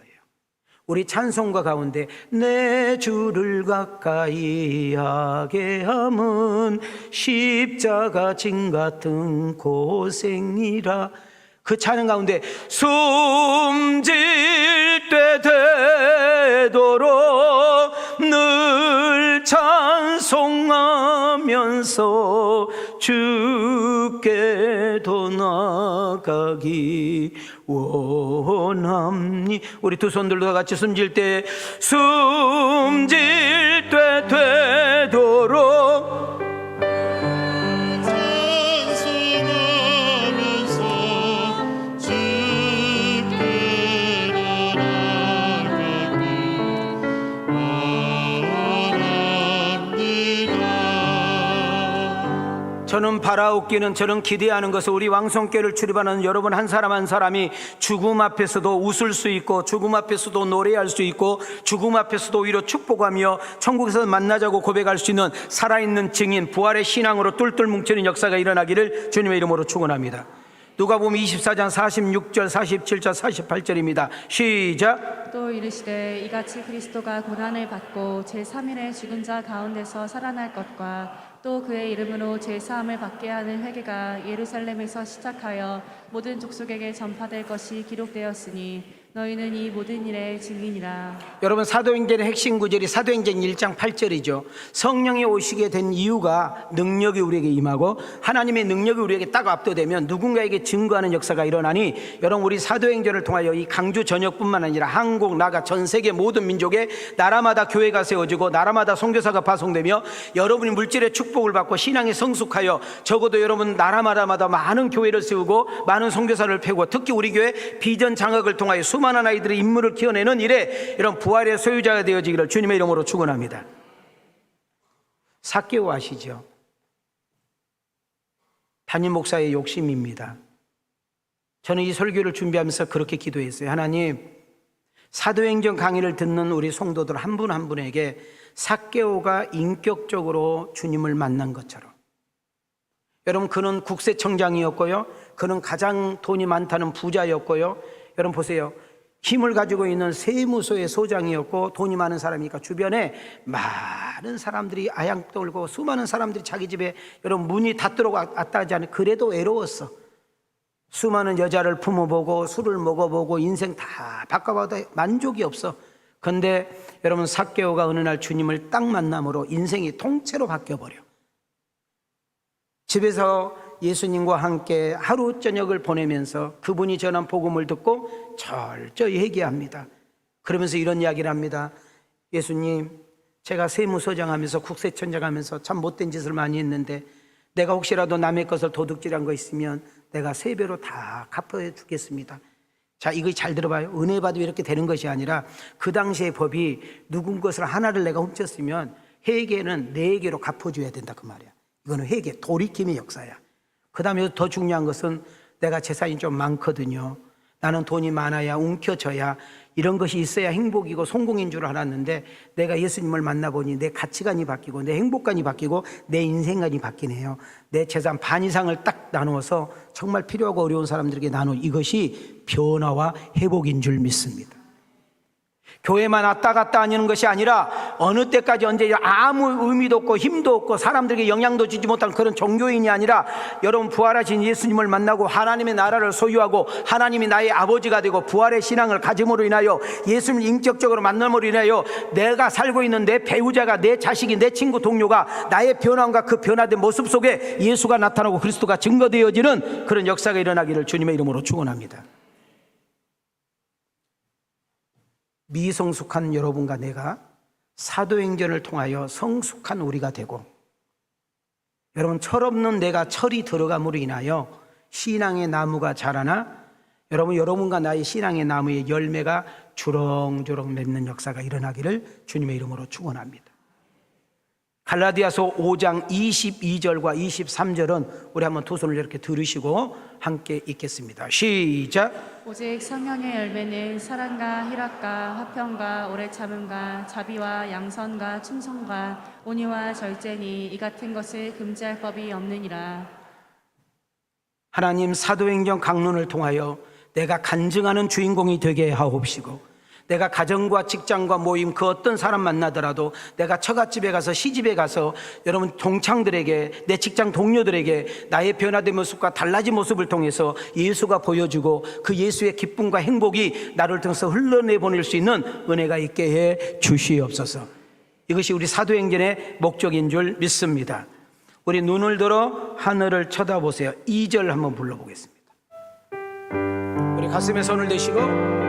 우리 찬송가 가운데 내 주를 가까이 하게 함은 십자가 진 같은 고생이라, 그 찬양 가운데 숨질 때 되도록 늘 찬송하면서 주께도 나가기 원합니. 우리 두 손들도 다 같이 숨질 때 숨질 때 되도록 찬송하면서 주께로 나가기 원합니다. 저는 바라옵기는, 저는 기대하는 것은 우리 왕성교회를 출입하는 여러분 한 사람 한 사람이 죽음 앞에서도 웃을 수 있고 죽음 앞에서도 노래할 수 있고 죽음 앞에서도 오히려 축복하며 천국에서 만나자고 고백할 수 있는 살아있는 증인, 부활의 신앙으로 똘똘 뭉치는 역사가 일어나기를 주님의 이름으로 축원합니다. 누가복음 24장 46절 47절 48절입니다. 시작. 또 이르시되 이같이 그리스도가 고난을 받고 제3일에 죽은 자 가운데서 살아날 것과 또 그의 이름으로 제사함을 받게 하는 회개가 예루살렘에서 시작하여 모든 족속에게 전파될 것이 기록되었으니 너희는 이 모든 일의 증인이라. 여러분, 사도행전의 핵심 구절이 사도행전 1장 8절이죠. 성령이 오시게 된 이유가 능력이 우리에게 임하고 하나님의 능력이 우리에게 딱 압도되면 누군가에게 증거하는 역사가 일어나니, 여러분, 우리 사도행전을 통하여 이 강주 전역뿐만 아니라 한국, 나가 전 세계 모든 민족에 나라마다 교회가 세워지고 나라마다 선교사가 파송되며 여러분이 물질의 축복을 받고 신앙에 성숙하여 적어도 여러분 나라마다 많은 교회를 세우고 많은 선교사를 패고, 특히 우리 교회 비전 장학을 통하여 수많은 아이들의 인물을 키워내는 일에 이런 부활의 소유자가 되어지기를 주님의 이름으로 축원합니다. 삭개오 아시죠? 담임 목사의 욕심입니다. 저는 이 설교를 준비하면서 그렇게 기도했어요. 하나님, 사도행전 강의를 듣는 우리 성도들 한 분 한 분에게 삭개오가 인격적으로 주님을 만난 것처럼, 여러분, 그는 국세청장이었고요, 그는 가장 돈이 많다는 부자였고요, 여러분 보세요, 힘을 가지고 있는 세무소의 소장이었고 돈이 많은 사람이니까 주변에 많은 사람들이 아양 떨고 수많은 사람들이 자기 집에 여러분 문이 닫도록 왔다 하지 않아요. 그래도 외로웠어. 수많은 여자를 품어보고 술을 먹어보고 인생 다 바꿔봐도 만족이 없어. 근데 여러분, 삭개오가 어느 날 주님을 딱 만남으로 인생이 통째로 바뀌어버려. 집에서 예수님과 함께 하루 저녁을 보내면서 그분이 전한 복음을 듣고 철저히 회개합니다. 그러면서 이런 이야기를 합니다. 예수님, 제가 세무서장 하면서 국세청장 하면서 참 못된 짓을 많이 했는데 내가 혹시라도 남의 것을 도둑질한 거 있으면 내가 3배로 다 갚아 주겠습니다. 자, 이거 잘 들어봐요. 은혜 받으면 이렇게 되는 것이 아니라 그 당시의 법이 누군 것을 하나를 내가 훔쳤으면 회개는 4개로 갚아줘야 된다, 그 말이야. 이거는 회개, 돌이킴의 역사야. 그 다음에 더 중요한 것은 내가 재산이 좀 많거든요. 나는 돈이 많아야 움켜져야 이런 것이 있어야 행복이고 성공인 줄 알았는데 내가 예수님을 만나보니 내 가치관이 바뀌고 내 행복관이 바뀌고 내 인생관이 바뀌네요. 내 재산 반 이상을 딱 나누어서 정말 필요하고 어려운 사람들에게 나누, 이것이 변화와 회복인 줄 믿습니다. 교회만 왔다 갔다 하는 것이 아니라 어느 때까지 언제 아무 의미도 없고 힘도 없고 사람들에게 영향도 주지 못한 그런 종교인이 아니라 여러분, 부활하신 예수님을 만나고 하나님의 나라를 소유하고 하나님이 나의 아버지가 되고 부활의 신앙을 가짐으로 인하여 예수님을 인격적으로 만남으로 인하여 내가 살고 있는 내 배우자가, 내 자식이, 내 친구, 동료가 나의 변화와 그 변화된 모습 속에 예수가 나타나고 그리스도가 증거되어지는 그런 역사가 일어나기를 주님의 이름으로 축원합니다. 미성숙한 여러분과 내가 사도행전을 통하여 성숙한 우리가 되고, 여러분, 철없는 내가 철이 들어감으로 인하여 신앙의 나무가 자라나 여러분과 나의 신앙의 나무의 열매가 주렁주렁 맺는 역사가 일어나기를 주님의 이름으로 축원합니다. 갈라디아서 5장 22절과 23절은 우리 한번 두 손을 이렇게 들으시고 함께 읽겠습니다. 시작. 오직 성령의 열매는 사랑과 희락과 화평과 오래 참음과 자비와 양선과 충성과 온유와 절제니 이 같은 것을 금지할 법이 없느니라. 하나님, 사도행전 강론을 통하여 내가 간증하는 주인공이 되게 하옵시고, 내가 가정과 직장과 모임 그 어떤 사람 만나더라도 내가 처갓집에 가서 시집에 가서 여러분 동창들에게, 내 직장 동료들에게 나의 변화된 모습과 달라진 모습을 통해서 예수가 보여주고 그 예수의 기쁨과 행복이 나를 통해서 흘러내보낼 수 있는 은혜가 있게 해 주시옵소서. 이것이 우리 사도행전의 목적인 줄 믿습니다. 우리 눈을 들어 하늘을 쳐다보세요. 2절 한번 불러보겠습니다. 우리 가슴에 손을 대시고,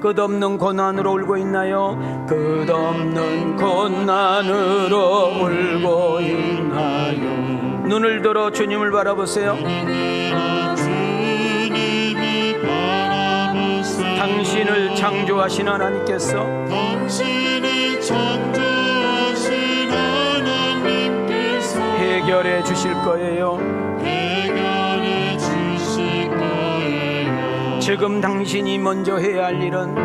끝없는 고난으로 울고 있나요? 끝없는 고난으로 울고 있나요? 눈을 들어 주님을 바라보세요. 당신을 창조하신 하나님께서 해결해 주실 거예요. 지금 당신이 먼저 해야 할 일은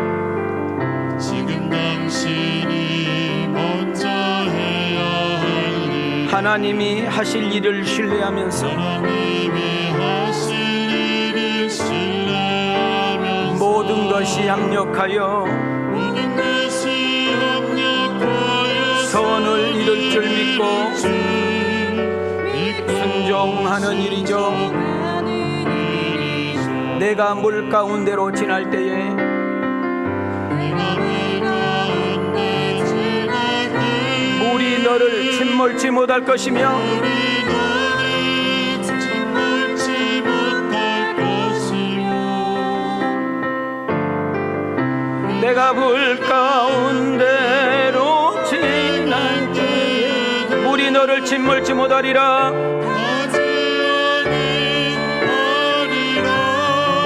하나님이 하실 일을 신뢰하면서 모든 것이 합력하여 선을 이룰 줄 믿고 순종하는 일이죠. 내가 물 가운데로 지날 때에 물이 너를 침몰치 못할 것이며 내가 물 가운데로 지날 때에 물이 너를 침몰치 못하리라.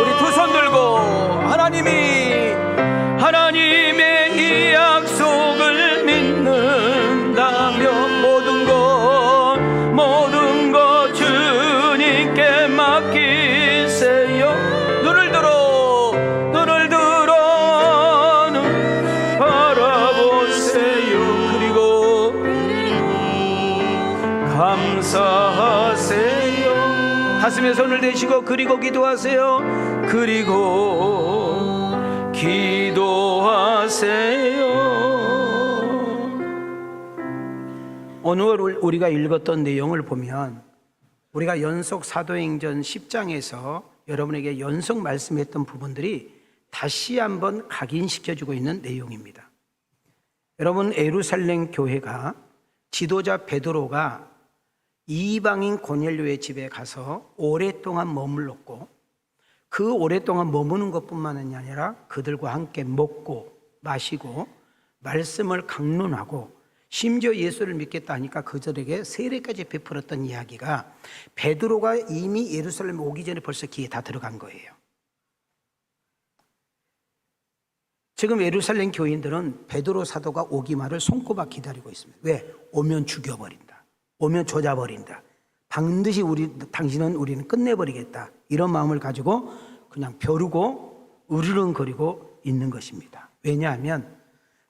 우리 두 손 들고 하나님의 이 약속을 믿는다면 모든 것 주님께 맡기세요. 눈을 들어 바라보세요. 그리고 감사하세요. 가슴에 손을 대시고 그리고 기도하세요. 그리고 기도하세요. 오늘 우리가 읽었던 내용을 보면 우리가 연속 사도행전 10장에서 여러분에게 연속 말씀했던 부분들이 다시 한번 각인시켜주고 있는 내용입니다. 여러분, 예루살렘 교회가 지도자 베드로가 이방인 고넬료의 집에 가서 오랫동안 머물렀고 그 오랫동안 머무는 것뿐만 아니라 그들과 함께 먹고 마시고 말씀을 강론하고 심지어 예수를 믿겠다 하니까 그들에게 세례까지 베풀었던 이야기가 베드로가 이미 예루살렘에 오기 전에 벌써 귀에 다 들어간 거예요. 지금 예루살렘 교인들은 베드로 사도가 오기만을 손꼽아 기다리고 있습니다. 왜? 오면 죽여버린다. 오면 조져버린다. 반드시 당신은 우리는 끝내버리겠다. 이런 마음을 가지고 그냥 벼르고 으르렁거리고 있는 것입니다. 왜냐하면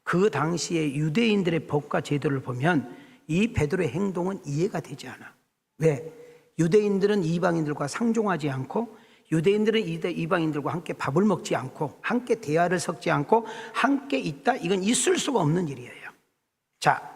그 당시에 유대인들의 법과 제도를 보면 이 베드로의 행동은 이해가 되지 않아. 왜? 유대인들은 이방인들과 상종하지 않고 유대인들은 이방인들과 함께 밥을 먹지 않고 함께 대화를 섞지 않고 함께 있다. 이건 있을 수가 없는 일이에요. 자,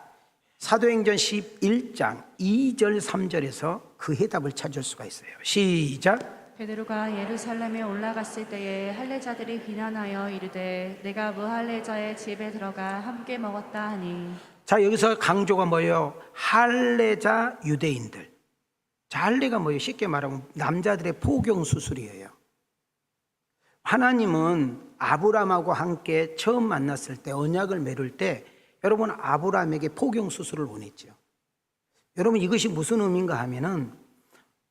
사도행전 11장 2절 3절에서 그 해답을 찾을 수가 있어요. 시작. 베드로가 예루살렘에 올라갔을 때에 할례자들이 비난하여 이르되 내가 무할례자의 집에 들어가 함께 먹었다 하니. 자, 여기서 강조가 뭐예요? 할례자 유대인들. 자, 할례가 뭐예요? 쉽게 말하면 남자들의 포경 수술이에요. 하나님은 아브라함하고 함께 처음 만났을 때 언약을 맺을 때 여러분 아브라함에게 포경 수술을 원했죠. 여러분 이것이 무슨 의미인가 하면은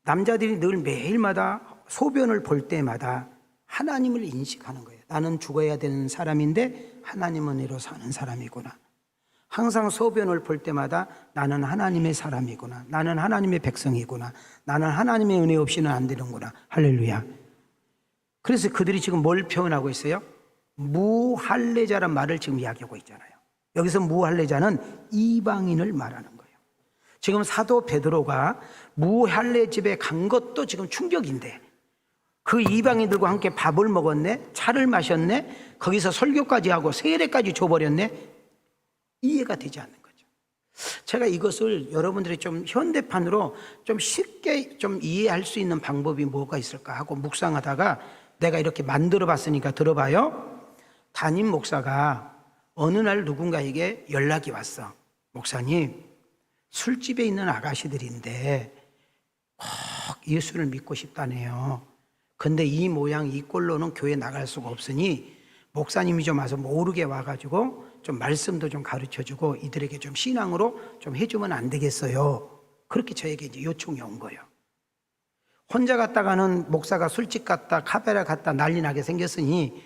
남자들이 늘 매일마다 소변을 볼 때마다 하나님을 인식하는 거예요. 나는 죽어야 되는 사람인데 하나님은 은혜로 사는 사람이구나. 항상 소변을 볼 때마다 나는 하나님의 사람이구나. 나는 하나님의 백성이구나. 나는 하나님의 은혜 없이는 안 되는구나. 할렐루야. 그래서 그들이 지금 뭘 표현하고 있어요? 무할례자란 말을 지금 이야기하고 있잖아요. 여기서 무할례자는 이방인을 말하는 거예요. 지금 사도 베드로가 무할례 집에 간 것도 지금 충격인데 그 이방인들과 함께 밥을 먹었네, 차를 마셨네, 거기서 설교까지 하고 세례까지 줘버렸네. 이해가 되지 않는 거죠. 제가 이것을 여러분들이 좀 현대판으로 좀 쉽게 좀 이해할 수 있는 방법이 뭐가 있을까 하고 묵상하다가 내가 이렇게 만들어 봤으니까 들어봐요. 담임 목사가 어느 날 누군가에게 연락이 왔어. 목사님, 술집에 있는 아가씨들인데 꼭 예수를 믿고 싶다네요. 근데 이 모양 이 꼴로는 교회 나갈 수가 없으니 목사님이 좀 와서 모르게 와가지고 좀 말씀도 좀 가르쳐주고 이들에게 좀 신앙으로 좀 해주면 안 되겠어요. 그렇게 저에게 이제 요청이 온 거예요. 혼자 갔다가는 목사가 술집 갔다 카페라 갔다 난리 나게 생겼으니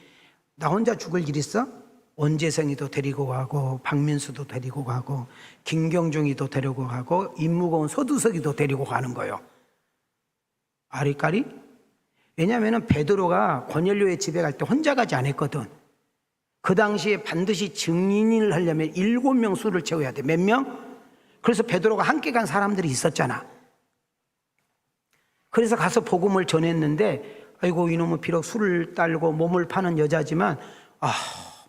나 혼자 죽을 일 있어? 원재성이도 데리고 가고 박민수도 데리고 가고 김경중이도 데리고 가고 임무고운 서두석이도 데리고 가는 거예요. 아리까리? 왜냐하면 베드로가 고넬료의 집에 갈 때 혼자 가지 않았거든. 그 당시에 반드시 증인을 하려면 7명 수를 채워야 돼. 몇 명? 그래서 베드로가 함께 간 사람들이 있었잖아. 그래서 가서 복음을 전했는데 아이고 이놈은 비록 술을 딸고 몸을 파는 여자지만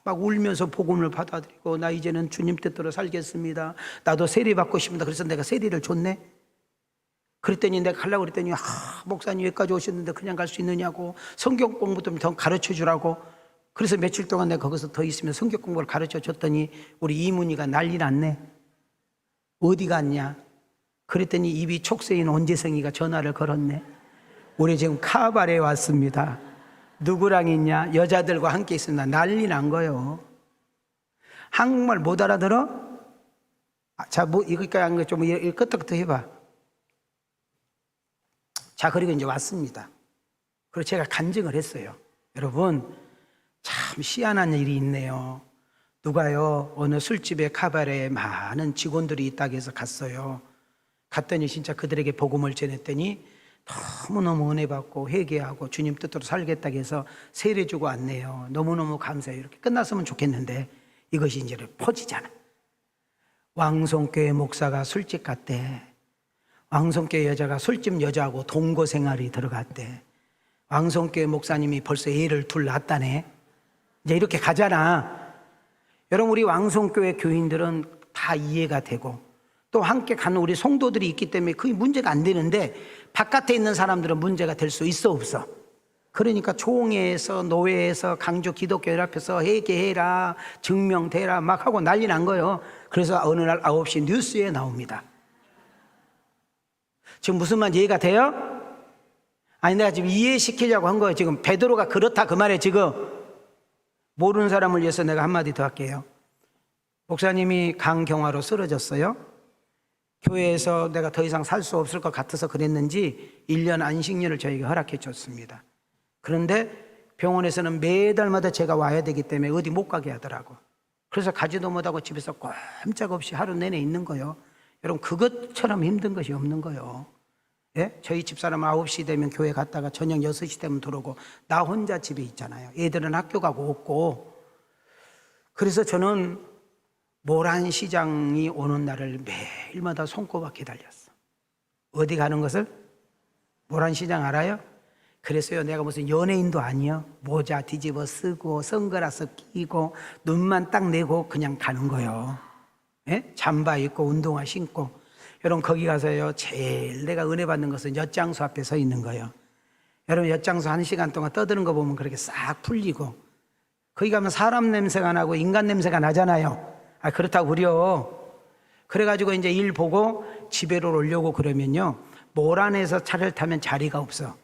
막 울면서 복음을 받아들이고 나 이제는 주님 뜻대로 살겠습니다. 나도 세례 받고 싶습니다. 그래서 내가 세례를 줬네. 그랬더니 내가 가려고 그랬더니 목사님 여기까지 오셨는데 그냥 갈 수 있느냐고, 성경 공부 좀 더 가르쳐 주라고. 그래서 며칠 동안 내가 거기서 더 있으면 성경 공부를 가르쳐 줬더니 우리 이문희가 난리 났네. 어디 갔냐? 그랬더니 입이 촉새인 온재성이가 전화를 걸었네. 우리 지금 카바레에 왔습니다. 누구랑 있냐? 여자들과 함께 있습니다. 난리 난 거예요. 한국말 못 알아들어? 자, 뭐 이거까지 좀 끄떡끄떡 해봐. 자, 그리고 이제 왔습니다. 그리고 제가 간증을 했어요. 여러분, 참 희한한 일이 있네요. 누가요, 어느 술집에 카바레에 많은 직원들이 있다고 해서 갔어요. 갔더니 진짜 그들에게 복음을 전했더니 너무너무 은혜 받고 회개하고 주님 뜻대로 살겠다고 해서 세례 주고 왔네요. 너무너무 감사해요. 이렇게 끝났으면 좋겠는데 이것이 이제 퍼지잖아. 왕성교회 목사가 술집 갔대. 왕성교회 여자가 술집 여자하고 동거 생활이 들어갔대. 왕성교회 목사님이 벌써 애를 둘 낳았다네. 이제 이렇게 가잖아. 여러분, 우리 왕성교회 교인들은 다 이해가 되고 또 함께 가는 우리 성도들이 있기 때문에 그게 문제가 안 되는데 바깥에 있는 사람들은 문제가 될 수 있어 없어? 그러니까 총회에서 노회에서 강조 기독교 연합해서 회개해라, 증명되라 막 하고 난리 난 거예요. 그래서 어느 날 9시 뉴스에 나옵니다. 지금 무슨 말인지 이해가 돼요? 아니, 내가 지금 이해시키려고 한 거예요. 지금 베드로가 그렇다 그 말에 지금 모르는 사람을 위해서 내가 한마디 더 할게요. 목사님이 강경화로 쓰러졌어요. 교회에서 내가 더 이상 살 수 없을 것 같아서 그랬는지 1년 안식년을 저에게 허락해 줬습니다. 그런데 병원에서는 매달마다 제가 와야 되기 때문에 어디 못 가게 하더라고. 그래서 가지도 못하고 집에서 꼼짝없이 하루 내내 있는 거예요. 여러분, 그것처럼 힘든 것이 없는 거예요. 예? 저희 집사람은 9시 되면 교회 갔다가 저녁 6시 되면 들어오고 나 혼자 집에 있잖아요. 애들은 학교 가고 없고. 그래서 저는 모란시장이 오는 날을 매일마다 손꼽아 기다렸어. 어디 가는 것을? 모란시장 알아요? 그래서요, 내가 무슨 연예인도 아니야. 모자 뒤집어 쓰고 선글라스 끼고 눈만 딱 내고 그냥 가는 거예요. 예? 잠바 입고 운동화 신고. 여러분, 거기 가서요, 제일 내가 은혜 받는 것은 엿장수 앞에 서 있는 거예요. 여러분, 엿장수 1시간 동안 떠드는 거 보면 그렇게 싹 풀리고, 거기 가면 사람 냄새가 나고 인간 냄새가 나잖아요. 그렇다고 그려. 그래가지고 이제 일 보고 집에로 오려고 그러면요, 모란에서 차를 타면 자리가 없어.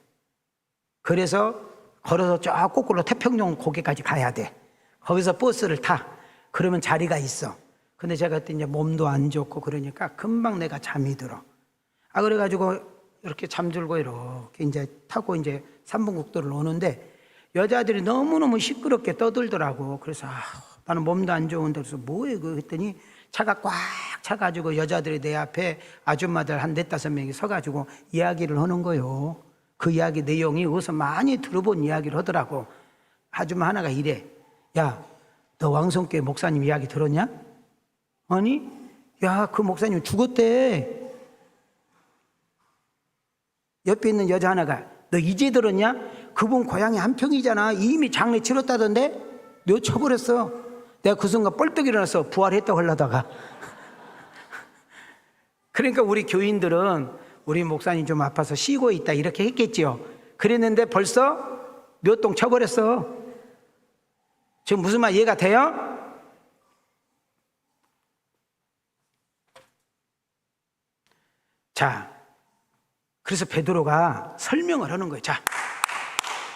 그래서 걸어서 저 거꾸로 태평양 고개까지 가야 돼. 거기서 버스를 타. 그러면 자리가 있어. 근데 제가 그때 이제 몸도 안 좋고 그러니까 금방 내가 잠이 들어. 그래가지고 이렇게 잠들고 이렇게 이제 타고 이제 3분 국도를 오는데 여자들이 너무너무 시끄럽게 떠들더라고. 그래서 나는 몸도 안 좋은데 그래서 뭐해 그랬더니 차가 꽉 차가지고 여자들이 내 앞에 아줌마들 한 4-5명이 서가지고 이야기를 하는 거예요. 그 이야기 내용이 어디서 많이 들어본 이야기를 하더라고. 아줌마 하나가 이래. 야, 너 왕성교회 목사님 이야기 들었냐? 아니, 야, 그 목사님 죽었대. 옆에 있는 여자 하나가, 너 이제 들었냐? 그분 고향이 한평이잖아. 이미 장례 치렀다던데? 너 쳐버렸어. 내가 그 순간 뻘떡 일어나서 부활했다고 하려다가. 그러니까 우리 교인들은 우리 목사님 좀 아파서 쉬고 있다 이렇게 했겠지요. 그랬는데 벌써 몇 동 쳐버렸어. 지금 무슨 말 이해가 돼요? 자, 그래서 베드로가 설명을 하는 거예요. 자,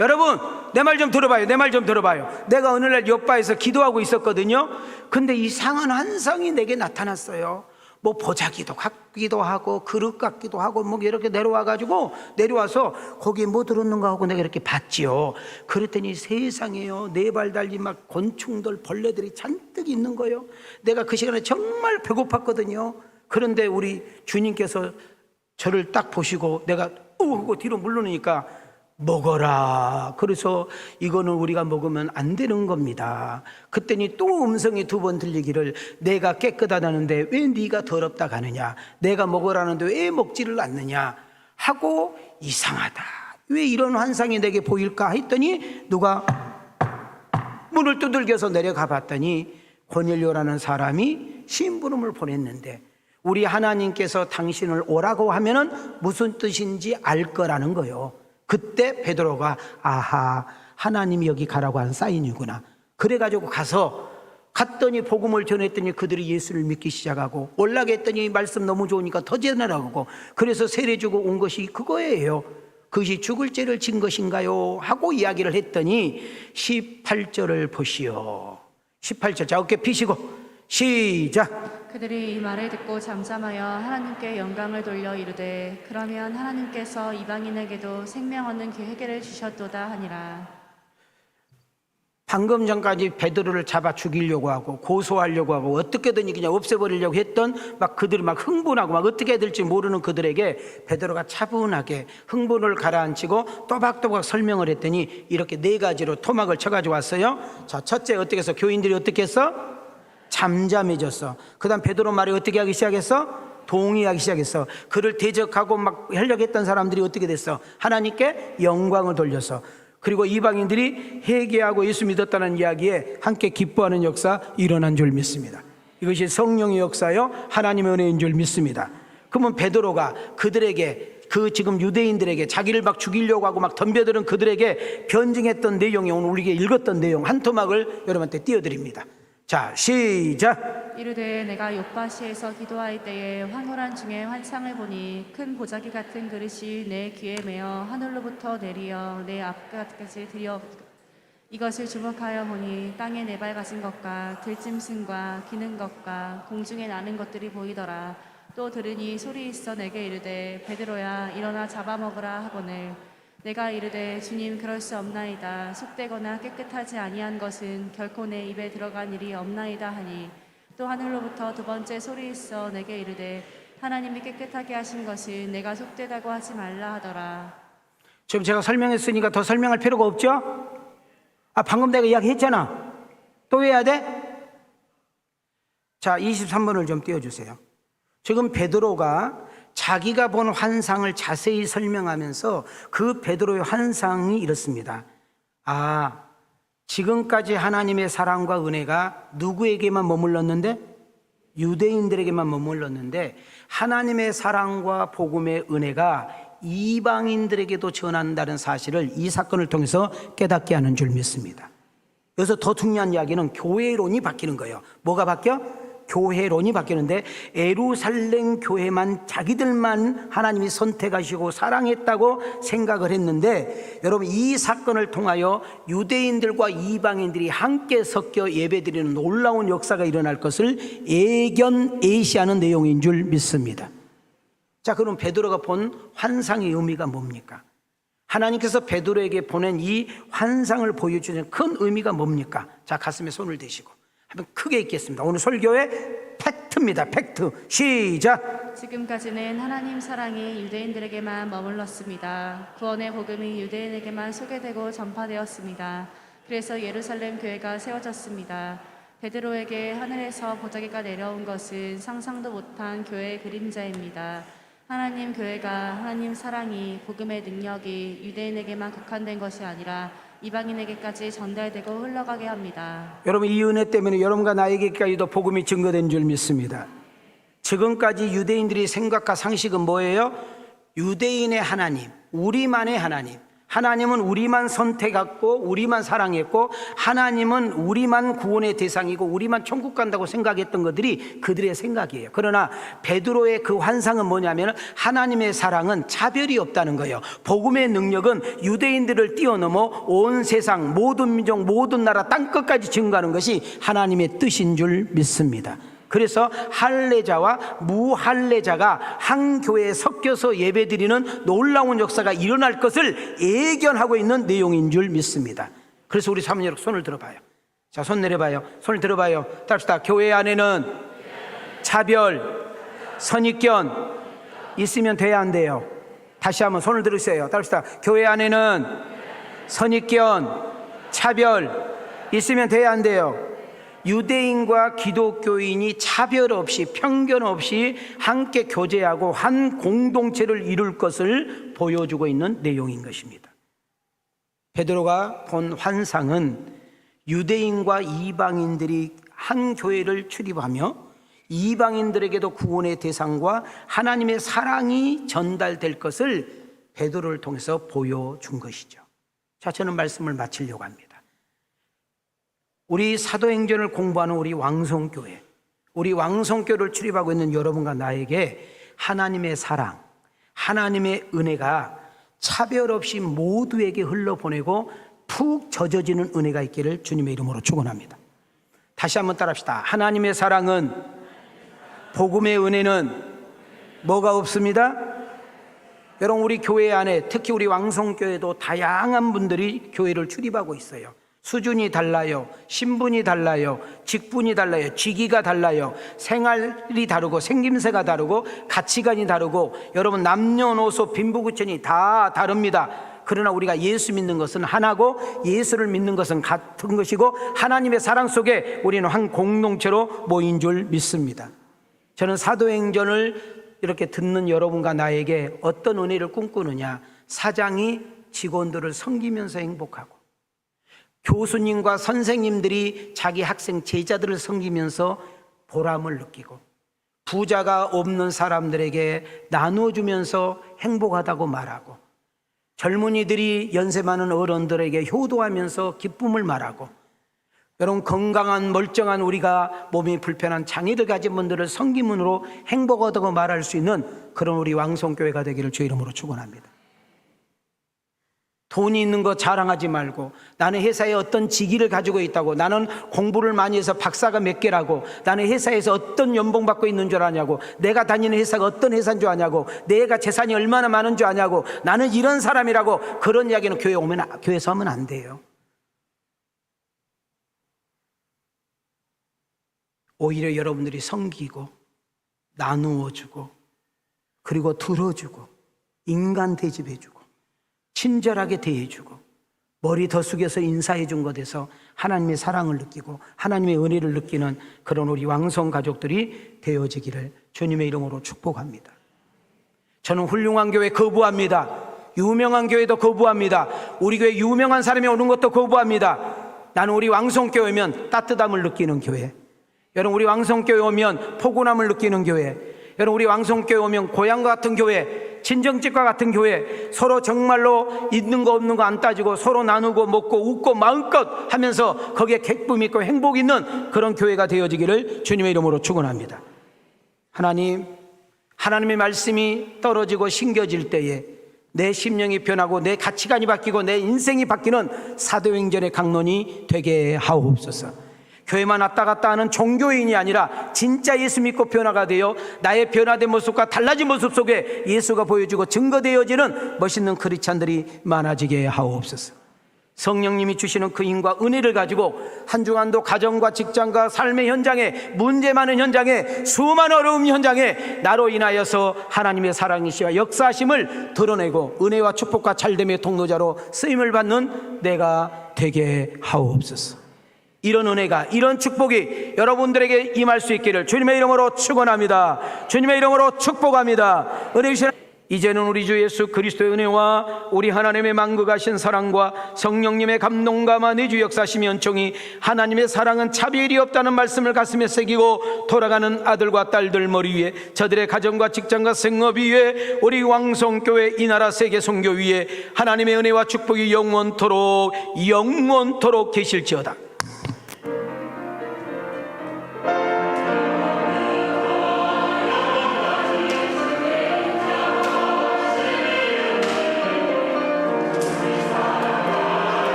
여러분, 내 말 좀 들어봐요. 내 말 좀 들어봐요. 내가 어느 날 옆바에서 기도하고 있었거든요. 근데 이상한 환상이 내게 나타났어요. 뭐 보자기도 같기도 하고 그릇 같기도 하고 뭐 이렇게 내려와서 거기에 뭐 들었는가 하고 내가 이렇게 봤지요. 그랬더니 세상에요, 4발 달린 막 곤충들 벌레들이 잔뜩 있는 거예요. 내가 그 시간에 정말 배고팠거든요. 그런데 우리 주님께서 저를 딱 보시고 내가 하고 뒤로 물러니까 먹어라. 그래서 이거는 우리가 먹으면 안 되는 겁니다. 그랬더니 또 음성이 2번 들리기를, 내가 깨끗하다는데 왜 네가 더럽다 가느냐, 내가 먹으라는데 왜 먹지를 않느냐 하고, 이상하다, 왜 이런 환상이 내게 보일까 했더니 누가 문을 두들겨서 내려가 봤더니 고넬료라는 사람이 심부름을 보냈는데 우리 하나님께서 당신을 오라고 하면은 무슨 뜻인지 알 거라는 거예요. 그때 베드로가 아하, 하나님이 여기 가라고 한 사인이구나. 그래가지고 갔더니 복음을 전했더니 그들이 예수를 믿기 시작하고, 올라가 했더니 말씀 너무 좋으니까 더 전하라고. 그래서 세례 주고 온 것이 그거예요. 그것이 죽을 죄를 진 것인가요? 하고 이야기를 했더니 18절을 보시오. 18절, 자 어깨 피시고 시작. 그들이 이 말을 듣고 잠잠하여 하나님께 영광을 돌려 이르되 그러면 하나님께서 이방인에게도 생명 얻는 기회를 주셨도다 하니라. 방금 전까지 베드로를 잡아 죽이려고 하고 고소하려고 하고 어떻게든 그냥 없애버리려고 했던 막 그들이 막 흥분하고 막 어떻게 해야 될지 모르는 그들에게 베드로가 차분하게 흥분을 가라앉히고 또박또박 설명을 했더니 이렇게 4가지로 토막을 쳐가지고 왔어요. 자, 첫째 어떻게 해서 교인들이 어떻게 했어? 잠잠해졌어. 그 다음 베드로 말이 어떻게 하기 시작했어? 동의하기 시작했어. 그를 대적하고 막 하려고 했던 사람들이 어떻게 됐어? 하나님께 영광을 돌렸어. 그리고 이방인들이 회개하고 예수 믿었다는 이야기에 함께 기뻐하는 역사 일어난 줄 믿습니다. 이것이 성령의 역사요, 하나님의 은혜인 줄 믿습니다. 그러면 베드로가 그들에게, 그 지금 유대인들에게 자기를 막 죽이려고 하고 막 덤벼드는 그들에게 변증했던 내용이 오늘 우리에게 읽었던 내용 한 토막을 여러분한테 띄워드립니다. 자, 시작. 이르되 내가 요파시에서 기도할 때에 황홀한 중에 환상을 보니 큰 보자기 같은 그릇이 내 귀에 매어 하늘로부터 내리어 내 앞까지 들여 이것을 주목하여 보니 땅에 네 발 가진 것과 들짐승과 기는 것과 공중에 나는 것들이 보이더라. 또 들으니 소리 있어 내게 이르되 베드로야 일어나 잡아먹으라 하거늘 내가 이르되 주님 그럴 수 없나이다. 속되거나 깨끗하지 아니한 것은 결코 내 입에 들어간 일이 없나이다 하니 또 하늘로부터 2번째 소리 있어 내게 이르되 하나님이 깨끗하게 하신 것은 내가 속되다고 하지 말라 하더라. 지금 제가 설명했으니까 더 설명할 필요가 없죠? 방금 내가 이야기했잖아. 또 해야 돼? 자, 23번을 좀 띄워주세요. 지금 베드로가 자기가 본 환상을 자세히 설명하면서 그 베드로의 환상이 이렇습니다. 지금까지 하나님의 사랑과 은혜가 누구에게만 머물렀는데? 유대인들에게만 머물렀는데 하나님의 사랑과 복음의 은혜가 이방인들에게도 전한다는 사실을 이 사건을 통해서 깨닫게 하는 줄 믿습니다. 여기서 더 중요한 이야기는 교회론이 바뀌는 거예요. 뭐가 바뀌어? 교회론이 바뀌는데 예루살렘 교회만 자기들만 하나님이 선택하시고 사랑했다고 생각을 했는데, 여러분 이 사건을 통하여 유대인들과 이방인들이 함께 섞여 예배드리는 놀라운 역사가 일어날 것을 예견예시하는 내용인 줄 믿습니다. 자, 그럼 베드로가 본 환상의 의미가 뭡니까? 하나님께서 베드로에게 보낸 이 환상을 보여주는 큰 의미가 뭡니까? 자, 가슴에 손을 대시고 한번 크게 읽겠습니다. 오늘 설교의 팩트입니다. 팩트. 시작. 지금까지는 하나님 사랑이 유대인들에게만 머물렀습니다. 구원의 복음이 유대인에게만 소개되고 전파되었습니다. 그래서 예루살렘 교회가 세워졌습니다. 베드로에게 하늘에서 보자기가 내려온 것은 상상도 못한 교회의 그림자입니다. 하나님 교회가 하나님 사랑이 복음의 능력이 유대인에게만 국한된 것이 아니라 이방인에게까지 전달되고 흘러가게 합니다. 여러분 이 은혜 때문에 여러분과 나에게까지도 복음이 증거된 줄 믿습니다. 지금까지 유대인들이 생각과 상식은 뭐예요? 유대인의 하나님, 우리만의 하나님, 하나님은 우리만 선택했고 우리만 사랑했고 하나님은 우리만 구원의 대상이고 우리만 천국 간다고 생각했던 것들이 그들의 생각이에요. 그러나 베드로의 그 환상은 뭐냐면 하나님의 사랑은 차별이 없다는 거예요. 복음의 능력은 유대인들을 뛰어넘어 온 세상 모든 민족 모든 나라 땅끝까지 증거하는 것이 하나님의 뜻인 줄 믿습니다. 그래서 할례자와 무할례자가 한 교회에 섞여서 예배드리는 놀라운 역사가 일어날 것을 예견하고 있는 내용인 줄 믿습니다. 그래서 우리 사모님 여러분 손을 들어봐요. 자, 손 내려봐요. 손을 들어봐요. 답시다. 교회 안에는 차별, 선입견 있으면 돼야 안 돼요. 다시 한번 손을 들으세요. 답시다. 교회 안에는 선입견, 차별 있으면 돼야 안 돼요. 유대인과 기독교인이 차별 없이 편견 없이 함께 교제하고 한 공동체를 이룰 것을 보여주고 있는 내용인 것입니다. 베드로가 본 환상은 유대인과 이방인들이 한 교회를 출입하며 이방인들에게도 구원의 대상과 하나님의 사랑이 전달될 것을 베드로를 통해서 보여준 것이죠. 자, 저는 말씀을 마치려고 합니다. 우리 사도행전을 공부하는 우리 왕성교회, 우리 왕성교회를 출입하고 있는 여러분과 나에게 하나님의 사랑, 하나님의 은혜가 차별 없이 모두에게 흘러보내고 푹 젖어지는 은혜가 있기를 주님의 이름으로 축원합니다. 다시 한번 따라합시다. 하나님의 사랑은, 복음의 은혜는 뭐가 없습니다? 여러분, 우리 교회 안에 특히 우리 왕성교회도 다양한 분들이 교회를 출입하고 있어요. 수준이 달라요, 신분이 달라요, 직분이 달라요, 직위가 달라요, 생활이 다르고 생김새가 다르고 가치관이 다르고, 여러분 남녀노소 빈부구천이 다 다릅니다. 그러나 우리가 예수 믿는 것은 하나고 예수를 믿는 것은 같은 것이고 하나님의 사랑 속에 우리는 한 공동체로 모인 줄 믿습니다. 저는 사도행전을 이렇게 듣는 여러분과 나에게 어떤 은혜를 꿈꾸느냐, 사장이 직원들을 섬기면서 행복하고, 교수님과 선생님들이 자기 학생 제자들을 섬기면서 보람을 느끼고, 부자가 없는 사람들에게 나누어주면서 행복하다고 말하고, 젊은이들이 연세 많은 어른들에게 효도하면서 기쁨을 말하고, 여러분 건강한 멀쩡한 우리가 몸이 불편한 장애를 가진 분들을 섬김으로 행복하다고 말할 수 있는 그런 우리 왕성교회가 되기를 주의 이름으로 축원합니다. 돈이 있는 거 자랑하지 말고, 나는 회사에 어떤 직위를 가지고 있다고, 나는 공부를 많이 해서 박사가 몇 개라고, 나는 회사에서 어떤 연봉 받고 있는 줄 아냐고, 내가 다니는 회사가 어떤 회사인 줄 아냐고, 내가 재산이 얼마나 많은 줄 아냐고, 나는 이런 사람이라고, 그런 이야기는 교회에서 하면 안 돼요. 오히려 여러분들이 섬기고 나누어주고 그리고 들어주고 인간 대접해주고 친절하게 대해주고 머리 더 숙여서 인사해준 것에서 하나님의 사랑을 느끼고 하나님의 은혜를 느끼는 그런 우리 왕성 가족들이 되어지기를 주님의 이름으로 축복합니다. 저는 훌륭한 교회 거부합니다. 유명한 교회도 거부합니다. 우리 교회 유명한 사람이 오는 것도 거부합니다. 나는 우리 왕성교회면 따뜻함을 느끼는 교회, 여러분 우리 왕성교회 오면 포근함을 느끼는 교회, 여러분 우리 왕성교회 오면 고향과 같은 교회, 친정집과 같은 교회, 서로 정말로 있는 거 없는 거 안 따지고 서로 나누고 먹고 웃고 마음껏 하면서 거기에 기쁨 있고 행복 있는 그런 교회가 되어지기를 주님의 이름으로 축원합니다. 하나님의 말씀이 떨어지고 신겨질 때에 내 심령이 변하고 내 가치관이 바뀌고 내 인생이 바뀌는 사도행전의 강론이 되게 하옵소서. 교회만 왔다 갔다 하는 종교인이 아니라 진짜 예수 믿고 변화가 되어 나의 변화된 모습과 달라진 모습 속에 예수가 보여주고 증거되어지는 멋있는 크리스찬들이 많아지게 하옵소서. 성령님이 주시는 그 힘과 은혜를 가지고 한 주간도 가정과 직장과 삶의 현장에, 문제 많은 현장에, 수많은 어려움 현장에 나로 인하여서 하나님의 사랑이시와 역사하심을 드러내고 은혜와 축복과 잘됨의 통로자로 쓰임을 받는 내가 되게 하옵소서. 이런 은혜가, 이런 축복이 여러분들에게 임할 수 있기를 주님의 이름으로 축원합니다. 주님의 이름으로 축복합니다. 은혜 주시는 이제는 우리 주 예수 그리스도의 은혜와 우리 하나님의 만극하신 사랑과 성령님의 감동감화 내주 역사심이 연총이, 하나님의 사랑은 차별이 없다는 말씀을 가슴에 새기고 돌아가는 아들과 딸들 머리 위에, 저들의 가정과 직장과 생업 위에, 우리 왕성교회 이 나라 세계 선교 위에 하나님의 은혜와 축복이 영원토록 계실지어다.